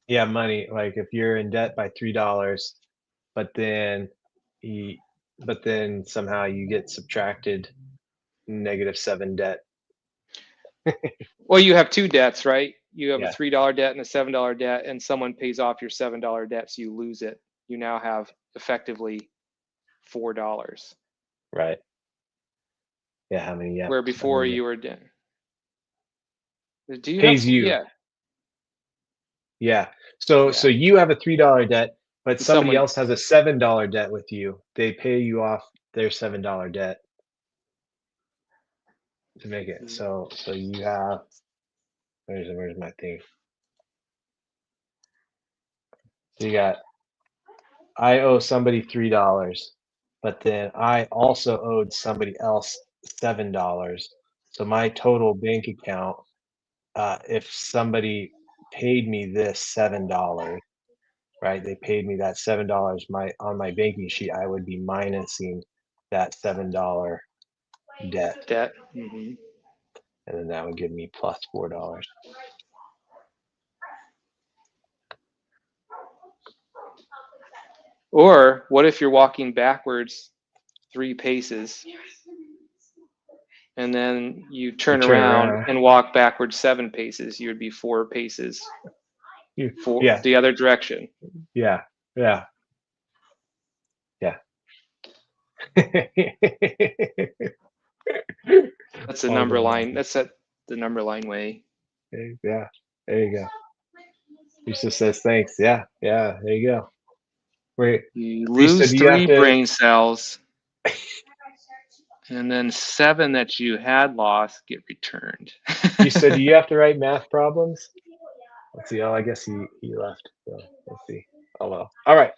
yeah, money. Like if you're in debt by $3, but then somehow you get subtracted -7 debt. Well, you have two debts, right? You have Yeah. a $3 debt and a $7 debt, and someone pays off your $7 debt, so you lose it. You now have effectively $4. Right. Yeah. How many? Yeah. Where before you were debt. Do you Pays have? you. Yeah. Yeah. So Yeah. you have a $3 debt, but somebody Someone- else has a $7 debt with you. They pay you off their $7 debt to make it. So you have, where's my thing? So you got, I owe somebody $3, but then I also owed somebody else $7. So my total bank account, if somebody paid me this $7, right? They paid me that $7. On my banking sheet, I would be minusing that $7 debt, Debt. Mm-hmm. and then that would give me plus $4. Or what if you're walking backwards 3 paces, and then you turn around and walk backwards 7 paces? You would be 4 paces for Yeah. the other direction. Yeah. That's the All number done. line. That's the number line way. Yeah, there you go. He just says thanks. Yeah, there you go. Wait, You so lose do you have 3 to- brain cells, and then 7 that you had lost get returned. you said, do you have to write math problems? Let's see. Oh, I guess he left. So let's see. Oh well. All right.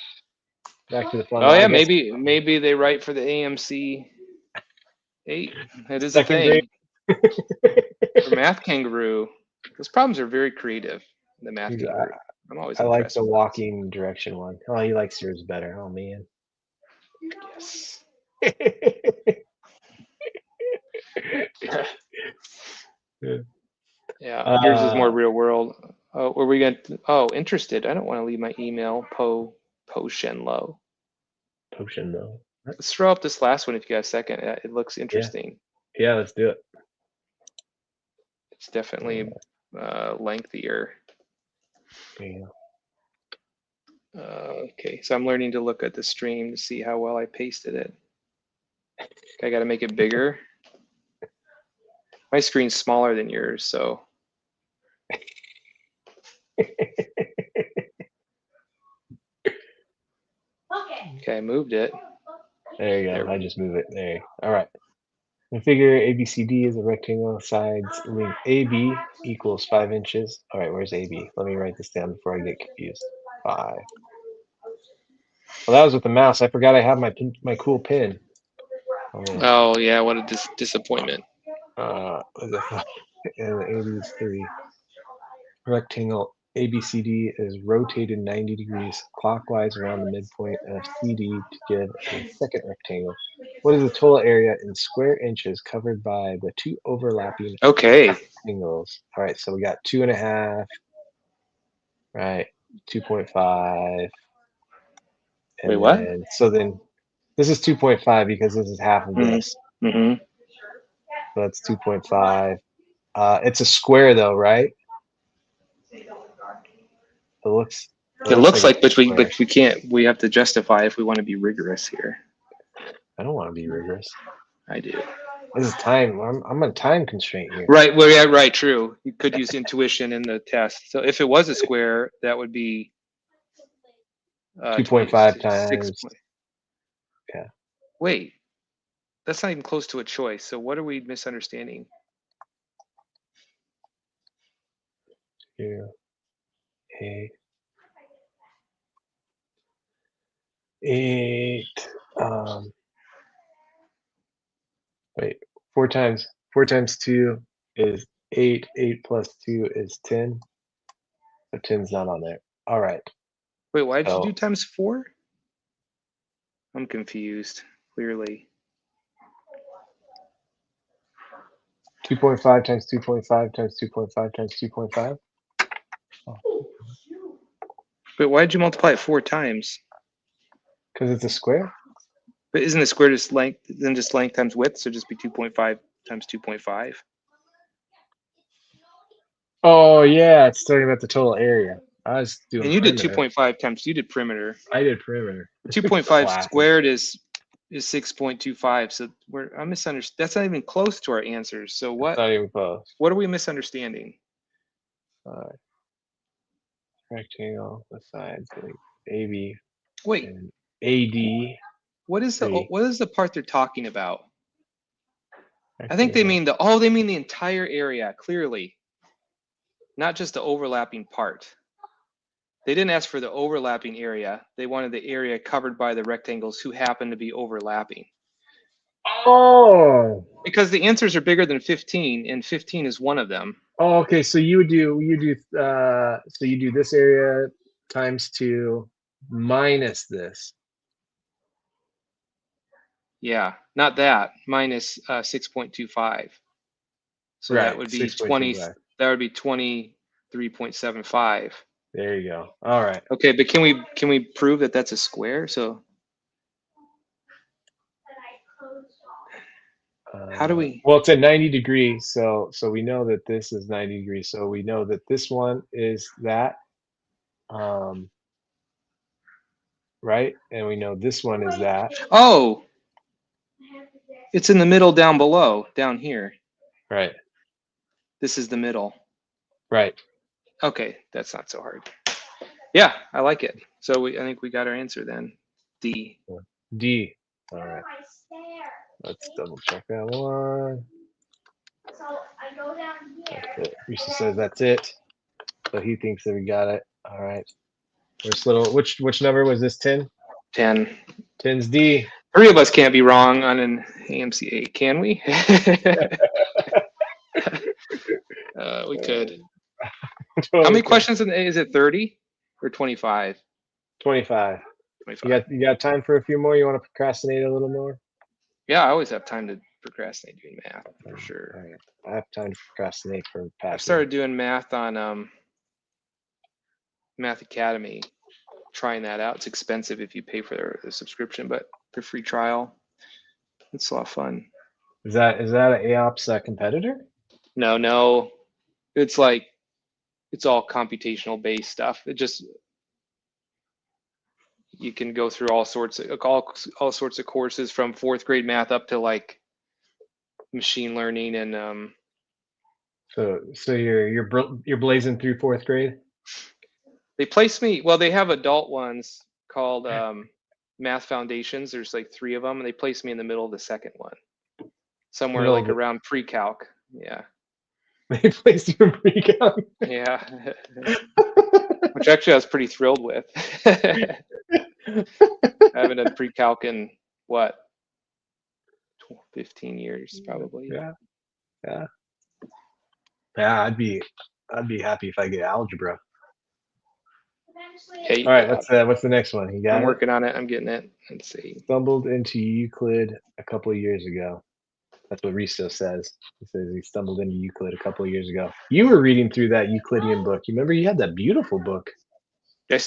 Back to the fun. Oh I yeah, guess maybe they write for the AMC 8. It is a second thing grade. for Math Kangaroo. Those problems are very creative. The Math Kangaroo. I'm always I like impressed. the with walking direction one. Oh, he likes yours better. Oh man. those. Yeah. Yeah, yours is more real world. Oh, were we going to? Oh, interested. I don't want to leave my email. Po Shenlo. Potion though. Let's throw up this last one if you got a second. It looks interesting. Yeah, let's do it. It's definitely lengthier. Yeah. Okay, so I'm learning to look at the stream to see how well I pasted it. I got to make it bigger. My screen's smaller than yours, so. Okay, I moved it. There you go. There we I just move it. There. All right. Configure ABCD as a rectangle. Sides length AB equals 5 inches. All right, where's AB? Let me write this down before I get confused. 5. Well, that was with the mouse. I forgot I have my cool pin. Oh, man. Oh yeah, what a disappointment. Was it 5? And AB is 3. Rectangle ABCD is rotated 90 degrees clockwise around the midpoint of CD to give a second rectangle. What is the total area in square inches covered by the 2 overlapping Okay. rectangles? All right, so we got 2.5, right? 2.5. And Wait, what? then, so then this is 2.5 because this is half of this. Mm-hmm. So that's 2.5. It's a square though, right? It looks like, it's a but square. we can't. We have to justify if we want to be rigorous here. I don't want to be rigorous. I do. This is time. I'm on time constraint here. Right. Well, yeah. Right. True. You could use intuition in the test. So if it was a square, that would be 2.5 times. Yeah. Wait, that's not even close to a choice. So what are we misunderstanding? 2, 8, 8. Wait. 4 times 2 is 8. 8 plus 2 is 10. So 10's not on there. All right. Wait, why did you So do times 4? I'm confused. Clearly. 2.5 times 2.5 times 2.5 times 2.5. Oh, But why did you multiply it 4 times? because it's a square. But isn't a square just length, then just length times width? So just be 2.5 times 2.5. Oh yeah, it's talking about the total area. I was doing. And you did perimeter. 2.5 times. You did perimeter. I did perimeter. 2.5 Classic. squared is 6.25. So I'm misunderstanding. That's not even close to our answers. So It's what? not even close. What are we misunderstanding? Rectangle, the sides, like AB Wait, and AD. what is the part they're talking about? Rectangle. I think they mean the entire area, clearly. Not just the overlapping part. They didn't ask for the overlapping area. They wanted the area covered by the rectangles who happen to be overlapping. Oh. Because the answers are bigger than 15, and 15 is one of them. Oh, okay. So you do this area times 2 minus this. Yeah, not that, minus 6.25. So right. that would be 20. 6.25. That would be 23.75. There you go. All right. Okay, but can we prove that that's a square? So how do we? Well, it's at 90 degrees, so we know that this is 90 degrees. So we know that this one is that, right? And we know this one is that. Oh, It's in the middle down below, down here. Right. This is the middle. Right. Okay, that's not so hard. Yeah, I like it. So I think we got our answer then. D. D. All right. My stair. Let's double check that one. So I go down here. That's it. Risa says that's it. So he thinks that we got it. All right. There's little. Which number was this? 10. 10. 10's D. 3 of us can't be wrong on an AMC 8, can we? We could. How many questions is it? 30 or 25? 25. 25. You got time for a few more? You want to procrastinate a little more? Yeah, I always have time to procrastinate doing math for sure. All right. I have time to procrastinate for I past. started doing math on Math Academy, trying that out. It's expensive if you pay for the subscription, but the free trial, it's a lot of fun. Is that an AOPS competitor? No, it's like it's all computational based stuff. It just you can go through all sorts of courses from 4th grade math up to like machine learning and So you're blazing through 4th grade. they place me. Well, they have adult ones called Math Foundations. There's like 3 of them, and they place me in the middle of the second one, somewhere like around pre-calc. Yeah. They placed you in pre-calc. Yeah. Which actually I was pretty thrilled with. I haven't done pre-calc in what, 15 years probably. Yeah. I'd be happy if I get algebra. Hey, All right, what's the next one? You got I'm it? working on it. I'm getting it. Let's see. Stumbled into Euclid a couple of years ago. That's what Risto says. He says he stumbled into Euclid a couple of years ago. You were reading through that Euclidean book. You remember you had that beautiful book. Yeah,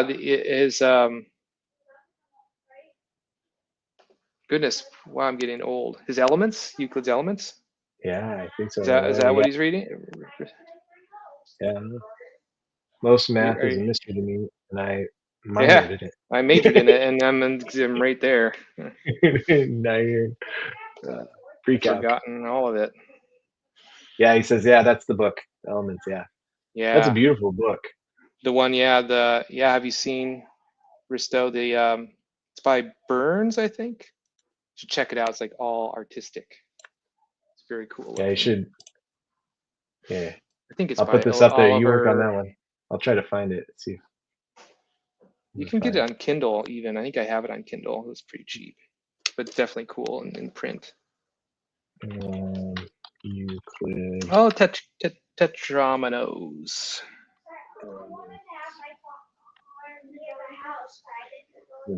it is goodness, wow, I'm getting old. His Elements, Euclid's Elements? Yeah, I think so. Is that what he's reading? Yeah. Most math is a mystery to me, and I majored in it. I majored in it, and I'm right there. Now you're pre-calc. Forgotten all of it. Yeah, he says, yeah, that's the book, Elements. Yeah, that's a beautiful book. The one, have you seen Risto? It's by Burns, I think. You should check it out. It's like all artistic. It's very cool. Yeah, you should. Yeah, I think it's. I'll put this up there. You work on that one. I'll try to find it. Let's see. You can get it on Kindle even. I think I have it on Kindle. It was pretty cheap, but it's definitely cool in print. Euclid. Oh, tetrominoes.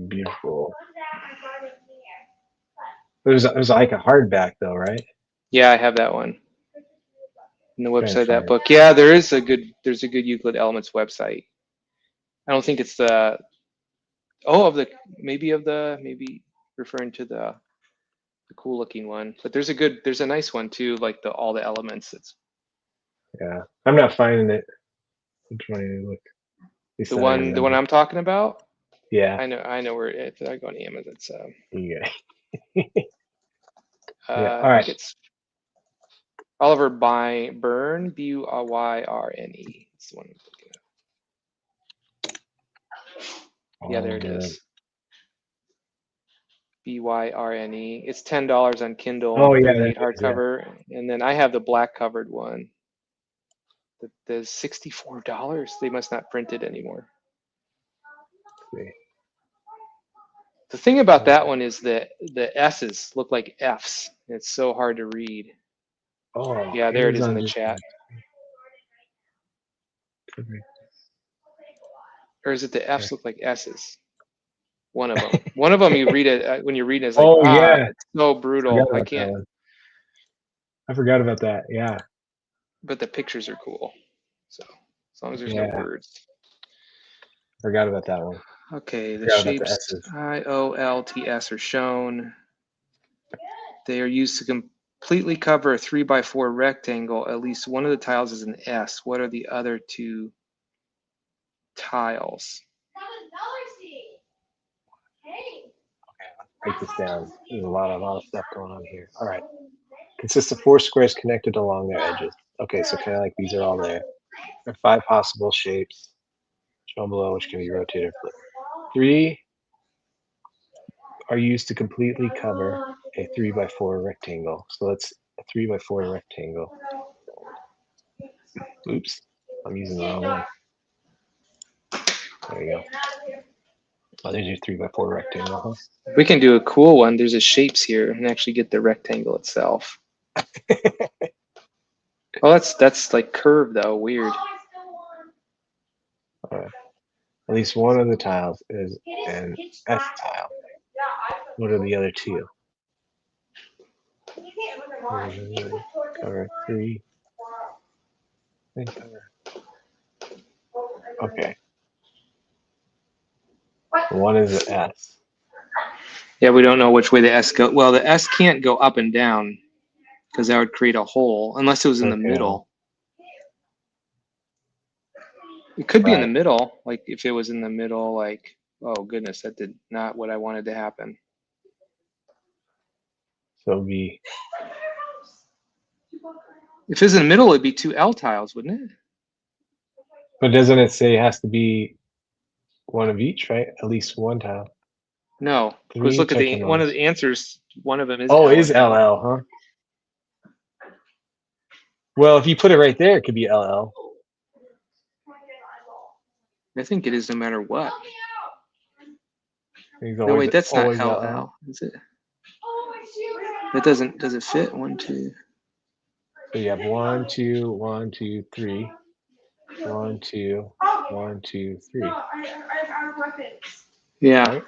Beautiful. There's like a hardback though, right? Yeah, I have that one. In the website, that book. Yeah, there's a good Euclid Elements website. I don't think it's the maybe referring to the cool looking one, but there's a nice one too, like all the elements. Yeah, I'm not finding it. Which one did you look? The one I'm talking about. Yeah, I know where it. I go on Amazon. It's yeah. All right. It's Oliver Byrne, Byrne. It's the one I'm looking at. Yeah, there it is. Byrne. It's $10 on Kindle. Oh yeah, 38 hardcover, and then I have the black covered one. There's $64. They must not print it anymore. The thing about that one is that the S's look like F's. It's so hard to read. Oh, yeah, there it is in the chat. Or is it the F's look like S's? One of them. One of them you read it when you read it. It's like, it's so brutal. I can't. I forgot about that. Yeah. But the pictures are cool. So as long as there's no words. Forgot about that one. Okay, the shapes IOLTS are shown. They are used to completely cover a 3x4 rectangle. At least one of the tiles is an S. What are the other 2 tiles? write this down. There's a lot of stuff going on here. All right. Consists of 4 squares connected along their edges. Okay, so kind of like these are all there. There are 5 possible shapes shown below, which can be rotated or flipped. 3 are used to completely cover a 3x4 rectangle. So it's a 3x4 rectangle. Oops, I'm using the wrong one. There you go. Oh, there's your 3x4 rectangle, huh? We can do a cool one. There's a shapes here and actually get the rectangle itself. Oh, that's like curved though. Weird. All right. At least one of the tiles is an S tile. What are the other 2? Cover 3. Okay. One is an S. Yeah, we don't know which way the S go. Well, the S can't go up and down because that would create a hole unless it was in the middle. It could be in the middle, like if it was in the middle, like, oh goodness, that did not what I wanted to happen. So it'd be. If it was in the middle, it'd be 2 L tiles, wouldn't it? But doesn't it say it has to be one of each, right? At least one tile. No, because look at one of the answers. One of them is. Oh, it is LL, huh? Well, if you put it right there, it could be LL. I think it is no matter what. No, wait, that's not LL, is it? That doesn't. Does it fit? 1, 2. So you have 1, 2, 1, 2, 3. 1, 2, 1, 2, 3. Yeah, right?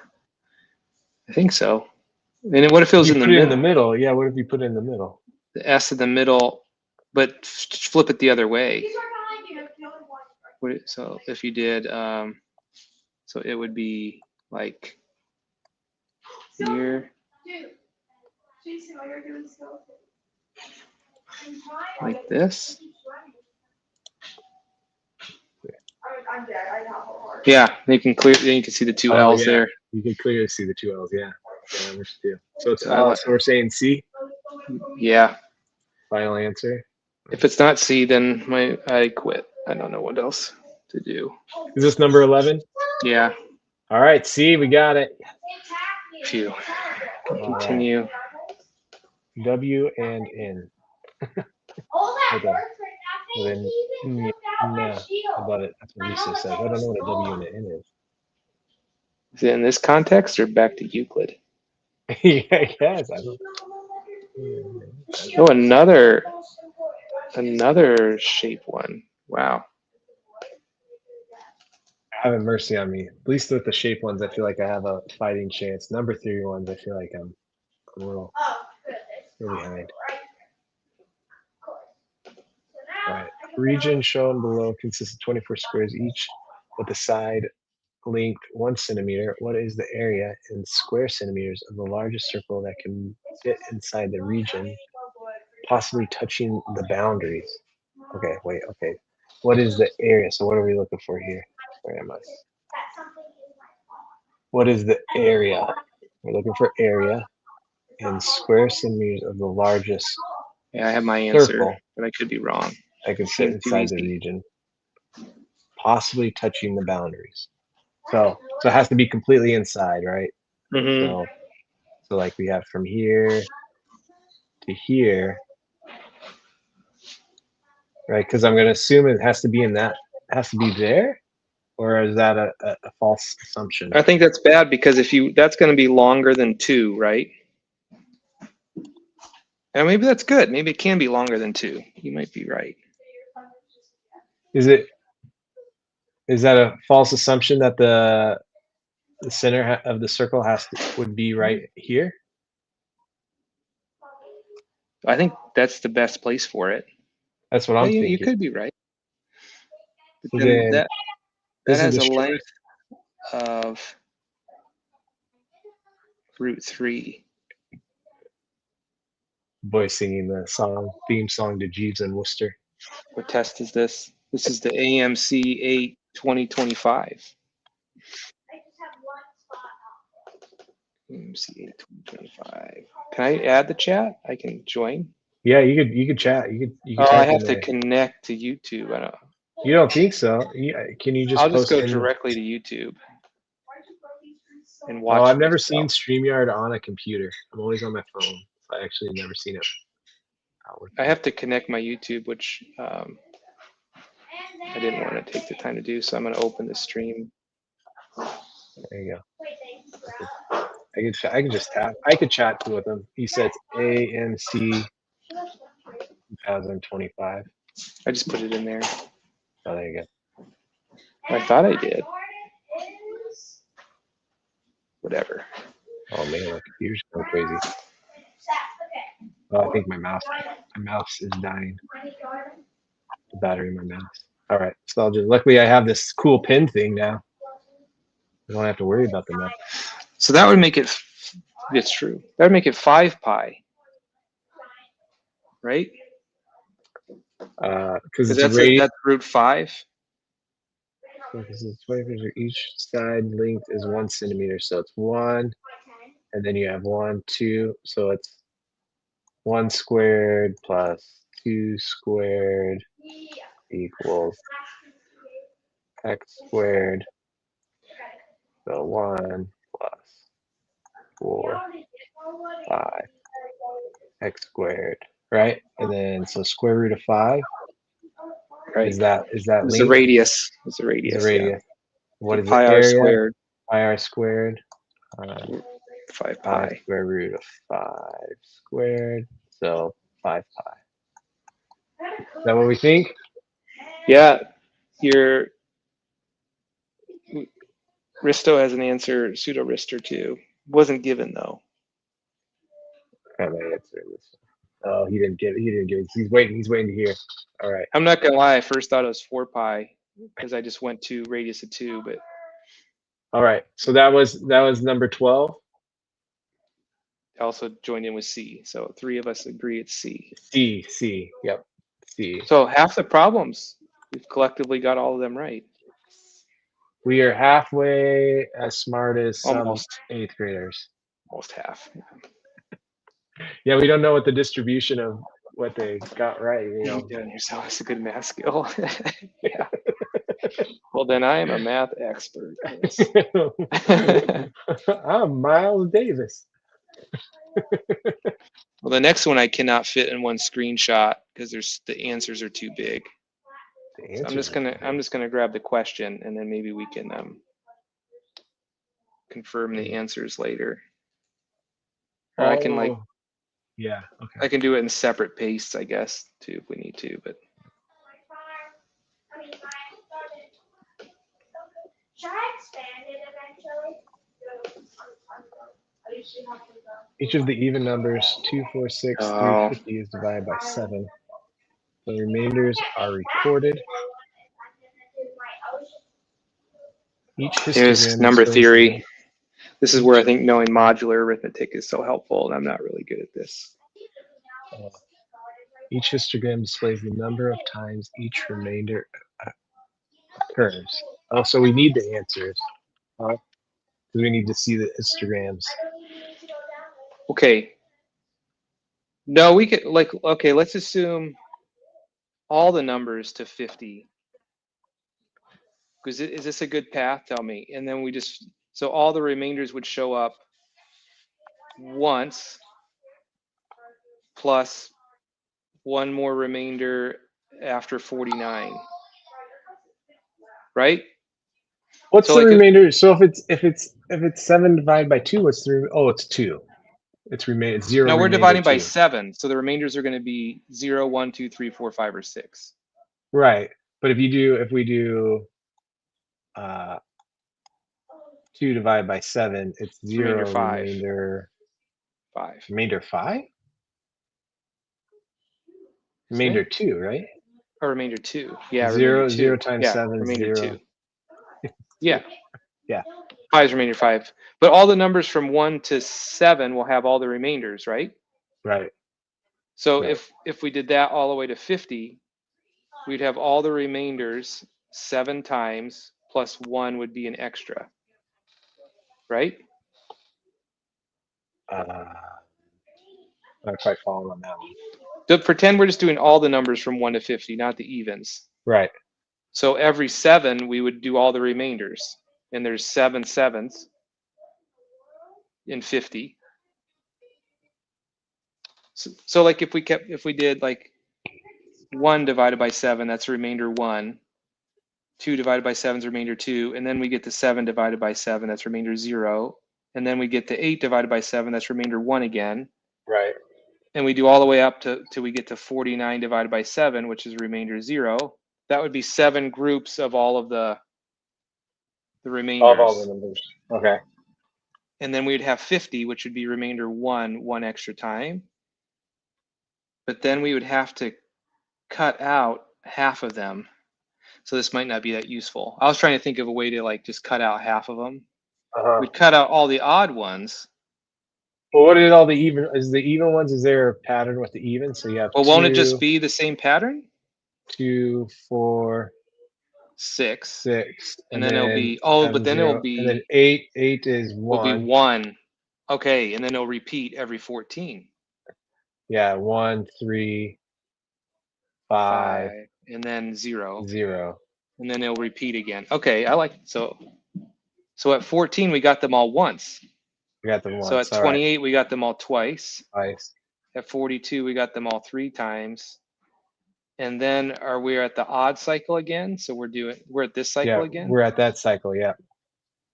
I think so. And then what if it was in the middle? In the middle? Yeah. What if you put it in the middle? The S in the middle, but flip it the other way. So if you did, so it would be like here, like this. Yeah, you can see the 2 L's there. You can clearly see the 2 L's. Yeah. So it's so we're saying C. Yeah. Final answer. If it's not C, then I quit. I don't know what else to do. Is this number 11? Yeah. All right, C, we got it. Phew. Continue. Right. W and N. No, about it. That's what Lisa says. I don't know what a W and an N is. Is it in this context or back to Euclid? Yeah, I guess. I don't. Oh, another shape one. Wow. Have mercy on me. At least with the shape ones, I feel like I have a fighting chance. Number 3 ones, I feel like I'm a little behind. All right. Region shown below consists of 24 squares each with a side length 1 centimeter. What is the area in square centimeters of the largest circle that can fit inside the region, possibly touching the boundaries? Okay, wait, okay. What is the area? So what are we looking for here? Where am I? What is the area? We're looking for area in square centimeters of the largest. Yeah, I have my answer, circle but I could be wrong. I can fit inside the region, possibly touching the boundaries. So it has to be completely inside, right? Mm-hmm. So like we have from here to here, right? Because I'm going to assume it has to be in that, has to be there, or is that a false assumption? I think that's bad because that's going to be longer than 2, right? And maybe that's good. Maybe it can be longer than 2. You might be right. Is that a false assumption that the center of the circle would be right here? I think that's the best place for it. That's what I'm thinking. You could be right. But then that has a length of √3. Boy singing the theme song to Jeeves and Wooster. What test is this? This is the AMC 8 2025. MC8 2025. Can I add the chat? I can join. Yeah, you could chat. You could Oh, I type in have to there. connect to YouTube. I don't. You don't think so? Can you just I'll just post go in? directly to YouTube and Oh, watch. I've never seen myself. StreamYard on a computer. I'm always on my phone. So I actually never seen it. I have to connect my YouTube, which I didn't want to take the time to do. So I'm going to open the stream. There you go. I could just tap. I could chat with him. He says AMC 2025. I just put it in there. Oh, there you go. I thought I did. Whatever. Oh man, my computer's going crazy. Oh, I think my mouse is dying. The battery in my mouse. All right, so I'll just. Luckily, I have this cool pin thing now. I don't have to worry about the map. So that would make it. It's true. That would make it 5 pi. Right? Because it's that's radius. that's root 5. Because it's 20 each side length is 1 centimeter, so it's 1, and then you have 1, 2, so it's 1 squared plus 2 squared equals x squared. So 1 plus 4, 5, x squared, right? And then so square root of 5 Right. is that It's the length? radius. It's the Is radius. the radius. What And is pi the r area? squared. Pi r squared. 5 5 pi. square root of 5 squared. So 5 pi. Is that what we think? Yeah. Your Risto has an answer. Pseudo Rister too. Wasn't given though. Kind of answer this. Oh, he didn't get it. He didn't get it. He's waiting to hear. All right. I'm not gonna lie. I first thought it was 4 pi because I just went to radius of 2, but All right. So that was number 12. I also joined in with C. So 3 of us agree it's C. C. Yep. C. So half the problems we've collectively got all of them right. We are halfway as smart as some Almost 8th graders. Almost half. Yeah, we don't know what the distribution of what they got right. You know. Doing yourself is a good math skill. Yeah. Well, then I am a math expert. I'm Miles Davis. Well, the next one I cannot fit in one screenshot because the answers are too big. So I'm just gonna grab the question and then maybe we can confirm the answers later. Or I can yeah, okay. I can do it in separate pastes, I guess, too, if we need to. But Should I expand it eventually? Each of the even numbers 2, 4, 6 through 50 is divided by 7. The remainders are recorded. Each here's histogram number displays theory. This is where I think knowing modular arithmetic is so helpful, and I'm not really good at this. Each histogram displays the number of times each remainder occurs. Oh, so we need the answers. Because we need to see the histograms. Okay. No, we could okay, let's assume all the numbers to 50. Because is this a good path? Tell me. And then so all the remainders would show up once plus one more remainder after 49. Right? What's So the remainder? So if it's 7 divided by 2, what's the? Oh, it's 2. It's 0. No, we're dividing by 7, so the remainders are going to be 0, 1, 2, 3, 4, 5, or 6. Right, but if we do 2 divided by 7, it's 0. Remainder 5. Remainder 5. Remainder 5. Isn't Remainder it? 2, right? Or remainder 2. Yeah, 0 remainder 2. 0 times Yeah, 7 is remainder 0. 2. Yeah. Yeah. 5 is remainder 5. But all the numbers from 1 to 7 will have all the remainders, right? Right. So Right. if we did that all the way to 50, we'd have all the remainders 7 times plus 1 would be an extra. Right? I'm quite following on that one. Pretend we're just doing all the numbers from 1 to 50, not the evens. Right. So every 7, we would do all the remainders. And there's 7 sevens in 50. So like if we did like 1 divided by 7, that's remainder 1. 2 divided by 7 is remainder 2. And then we get to 7 divided by 7, that's remainder 0. And then we get to 8 divided by 7, that's remainder 1 again. Right. And we do all the way up till we get to 49 divided by 7, which is remainder 0. That would be 7 groups of all of the remainders. Of all the numbers. Okay. And then we'd have 50, which would be remainder 1, 1 extra time. But then we would have to cut out half of them. So this might not be that useful. I was trying to think of a way to like just cut out half of them. We'd cut out all the odd ones. Well, what is all the even? Is the even ones? Is there a pattern with the even? So you have. Well, won't it just be the same pattern? 2, 4, 6. 6, and then it'll be but then 0, it'll be and then 8. 8 is 1. Will be 1. Okay, and then it'll repeat every 14. Yeah, 1, 3, 5, and then 0. 0. And then it'll repeat again. Okay, I like so at 14 we got them all once. We got them once. So at 28 we got them all twice. Twice. At 42 we got them all 3 times. And then are we at the odd cycle again? So we're at this cycle again? We're at that cycle, yeah.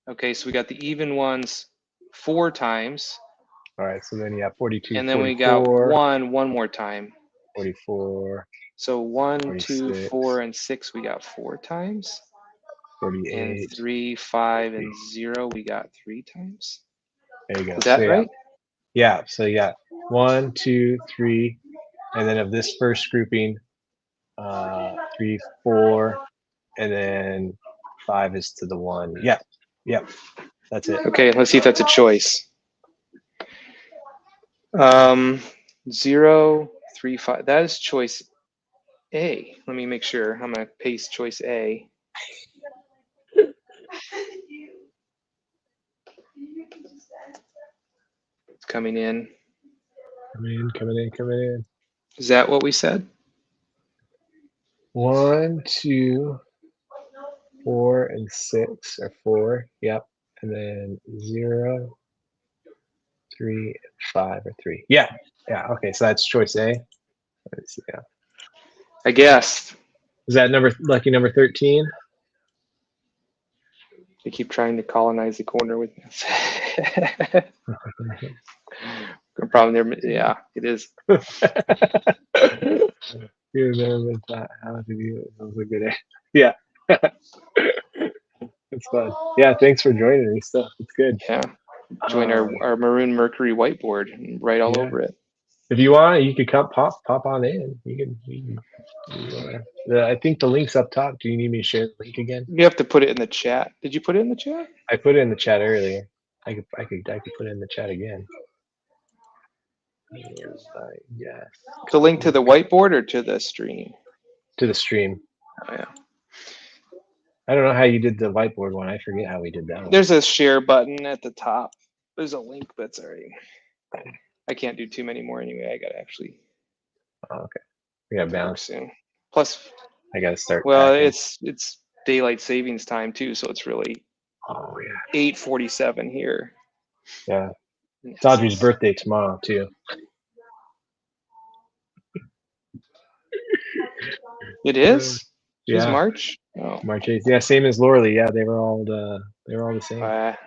Okay, so we got the even ones 4 times. All right, so then you have 42, and then 44, we got one more time. 44. So 1, 46, 2, 4, and 6 we got 4 times. 48. And 3, 5, and 0 we got 3 times. There you go. Is that so, right? Yeah, so you got 1, 2, 3, and then of this first grouping, 3, 4, and then 5 is to the 1. Yeah, yep, that's it. Okay, let's see if that's a choice. 0, 3, 5. That is choice A. Let me make sure. I'm gonna paste choice A. It's coming in. Coming in. Is that what we said? 1, 2, 4, and 6 are 4. Yep, and then 0, 3, and 5 are 3. Yeah. Okay, so that's choice A. Let's see, yeah. I guess. Is that lucky number 13? They keep trying to colonize the corner with me. Problem there. Yeah, it is. You remember that? How to do it? That was a good day. Yeah. It's fun. Yeah, thanks for joining me. Stuff. It's good. Yeah. Join our Maroon Mercury whiteboard and write all over it. If you want, you could come pop on in. You can I think the link's up top. Do you need me to share the link again? You have to put it in the chat. Did you put it in the chat? I put it in the chat earlier. I could put it in the chat again. Yes. The link to the whiteboard or to the stream? To the stream. Oh, yeah. I don't know how you did the whiteboard one. I forget how we did that one. There's a share button at the top. There's a link, but it's already. I can't do too many more anyway. I gotta actually. Oh, okay. We gotta bounce soon. Plus, I gotta start. Well, packing. it's daylight savings time too, so it's really. Oh yeah. 8:47 here. Yeah. It's Audrey's birthday tomorrow too. It is. Yeah. It's March. Oh. March 8th. Yeah, same as Lorley. Yeah, they were all the same. I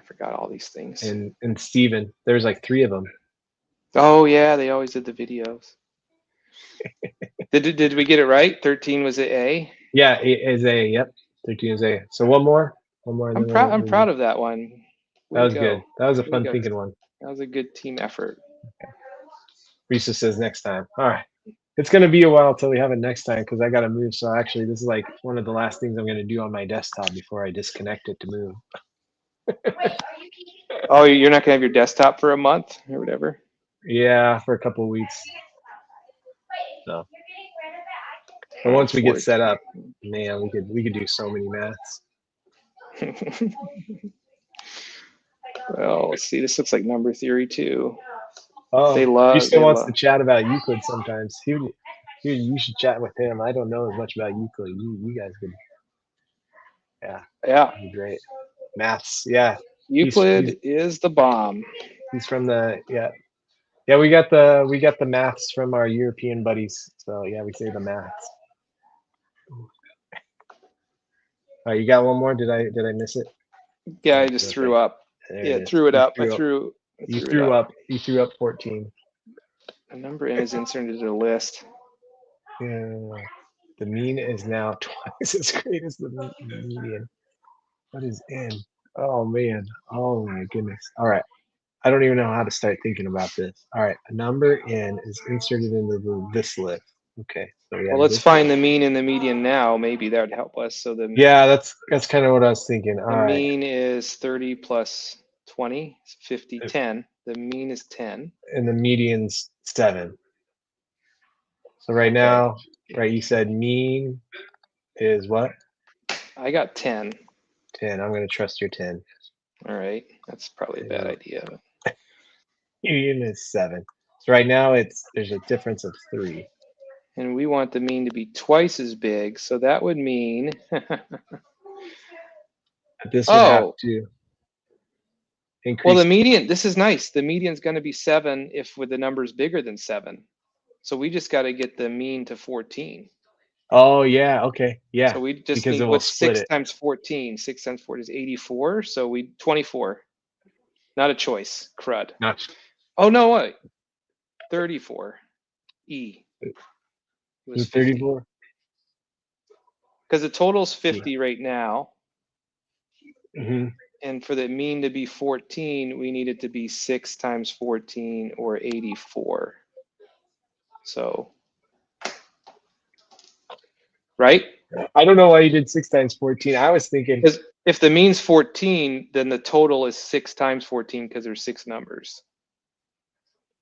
forgot all these things. And Steven. There's like 3 of them. Oh yeah, they always did the videos. Did we get it right? 13 was it A? Yeah, it is A. Yep. 13 is A. So one more. I'm proud of that one. That was good. That was a fun thinking one. That was a good team effort. Okay. Risa says next time. All right. It's going to be a while till we have it next time because I got to move. So actually, this is like one of the last things I'm going to do on my desktop before I disconnect it to move. Oh, you're not going to have your desktop for a month or whatever? Yeah, for a couple of weeks. So. But once we get set up, man, we could do so many maths. Well, let's see. This looks like number theory too. Oh, They he love. still They wants love. to chat about Euclid sometimes. You should chat with him. I don't know as much about Euclid. You guys could, Yeah. be great. Maths, yeah. Euclid is the bomb. He's from the yeah. We got the maths from our European buddies. So yeah, we say the maths. Oh, you got one more? Did I miss it? Yeah, I just threw up. There Yeah, it is. threw it You up. threw You it threw up. You threw up 14. A number n is inserted into the list. Yeah. The mean is now twice as great as the median. What is n? Oh man. Oh my goodness. All right. I don't even know how to start thinking about this. All right. A number n is inserted into this list. Okay. So Well, let's find the mean and the median now. Maybe that would help us. So yeah, that's kind of what I was thinking. All the right. mean is 30 plus 20, 50, 10. The mean is 10. And the median's 7. So right now, right, you said mean is what? I got 10. 10. I'm going to trust your 10. All right. That's probably a bad idea. Median is 7. So right now there's a difference of 3. And we want the mean to be twice as big. So that would mean This would have to increase. well, the median, this is nice. The median is going to be 7 if with the number is bigger than 7. So we just got to get the mean to 14. Oh, yeah. Okay. Yeah. So we just because need, it will what's split 6 times 14? 6 times 4 is 84. So 24. Not a choice. Crud. Not. Oh, no, wait. 34. E. It was 34. Because the total's 50 right now. Mm-hmm. And for the mean to be 14, we need it to be 6 times 14 or 84. So, right? I don't know why you did 6 times 14. I was thinking. Because if the mean's 14, then the total is 6 times 14 because there's 6 numbers.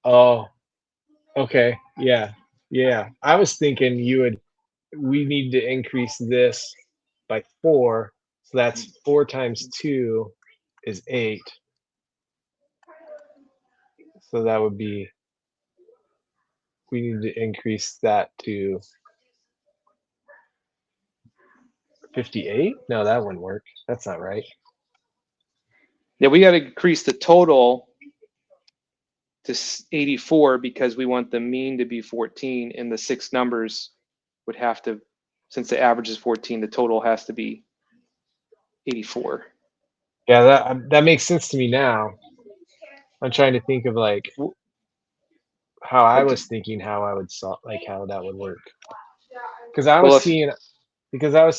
Oh, okay. Yeah. Yeah. I was thinking we need to increase this by 4. So that's 4 times 2 is 8. So that would be, we need to increase that to 58? No, that wouldn't work. That's not right. Yeah, we got to increase the total to 84 because we want the mean to be 14 and the 6 numbers would have to, since the average is 14, the total has to be 84. Yeah, that makes sense to me now. I'm trying to think of like how I was thinking how I would solve, like how that would work. Because I was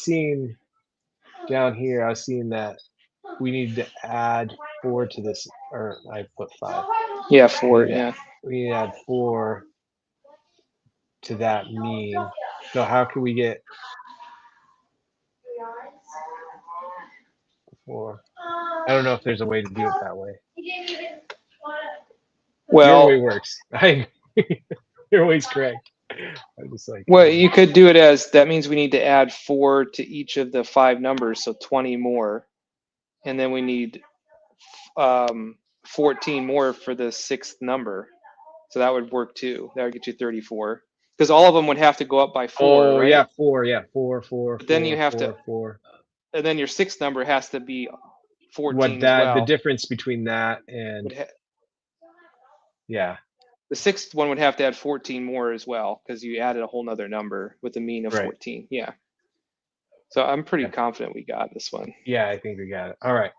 seeing down here, I was seeing that we need to add 4 to this, or I put 5. Yeah, 4, yeah. We need to add 4 to that mean. So how can we get 4? I don't know if there's a way to do it that way. Well, your way works. Your way's correct. I'm just like. Well, you could do it as, that means we need to add 4 to each of the 5 numbers, so 20 more. And then we need 14 more for the 6th number. So that would work too. That would get you 34. Because all of them would have to go up by 4, right? Yeah, 4. Yeah, 4, 4. But then you have 4, 4. And then your 6th number has to be 14 what as that well. The difference between that and yeah, the 6th one would have to add 14 more as well because you added a whole nother number with a mean of 14. Yeah. So I'm pretty confident we got this one. Yeah, I think we got it. All right.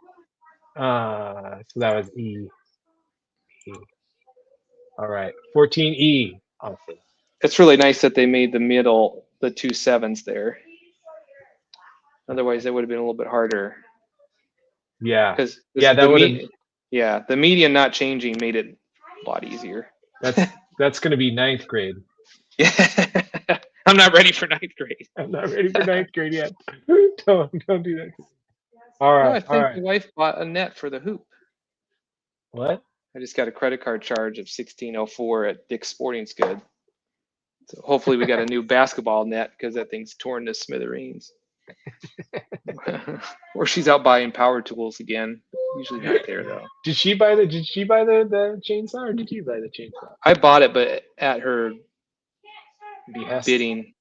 So that was E. All right, 14E. Awesome. It's really nice that they made the middle, the 2 7s there. Otherwise, it would have been a little bit harder. Yeah. Because the median not changing made it a lot easier. That's going to be 9th grade. Yeah. I'm not ready for 9th grade. I'm not ready for 9th grade yet. Don't do that. All right. No, I think my wife bought a net for the hoop. What? I just got a credit card charge of $16.04 at Dick's Sporting Goods. So hopefully we got a new basketball net because that thing's torn to smithereens. Or she's out buying power tools again. Usually not there though. Did she buy the chainsaw, or did you buy the chainsaw? I bought it, but at her Behest. bidding.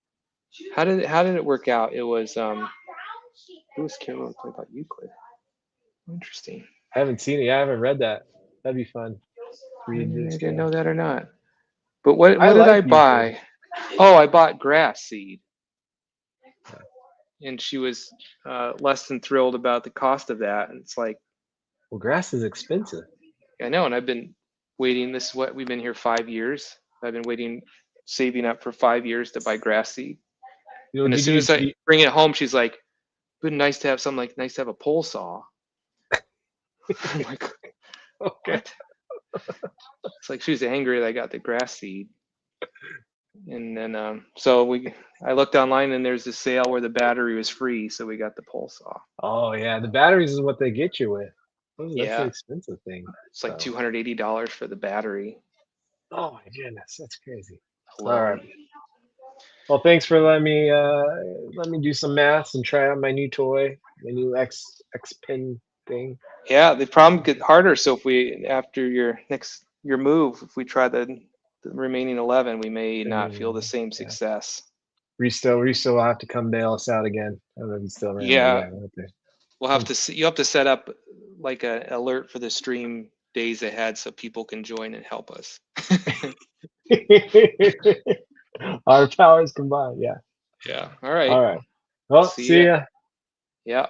How did it work out? It was who was Carol play about Euclid? Interesting. I haven't seen it. I haven't read that. That'd be fun. I Read this. didn't know that or not. But what I did I like buy? Oh, I bought grass seed. And she was less than thrilled about the cost of that. And it's like, Well, grass is expensive. I know, and I've been waiting. This is what we've been here 5 years. I've been waiting, saving up for 5 years to buy grass seed. You know, And as did soon you- as I bring it home, she's like, "Been nice to have something like nice to have a pole saw." I'm like, Okay. it's like she was angry that I got the grass seed. And then I looked online and there's a sale where the battery was free, so we got the pole saw. Oh yeah, the batteries is what they get you with. That's Yeah. an expensive thing. It's like So- $280 for the battery. Oh my goodness, that's crazy. alone. All right. Well, thanks for letting me do some maths and try out my new toy, my new X Pen thing. Yeah, the problem get harder. So if we after your move, if we try the remaining 11, we may not feel the same Yeah. success. Risto will have to come bail us out again. I don't know if he's still around. Yeah. We'll have to- We'll have to you have to set up like an alert for the stream days ahead so people can join and help us. Our powers combined. Yeah. Yeah. All right. All right. Well, see ya. Yeah.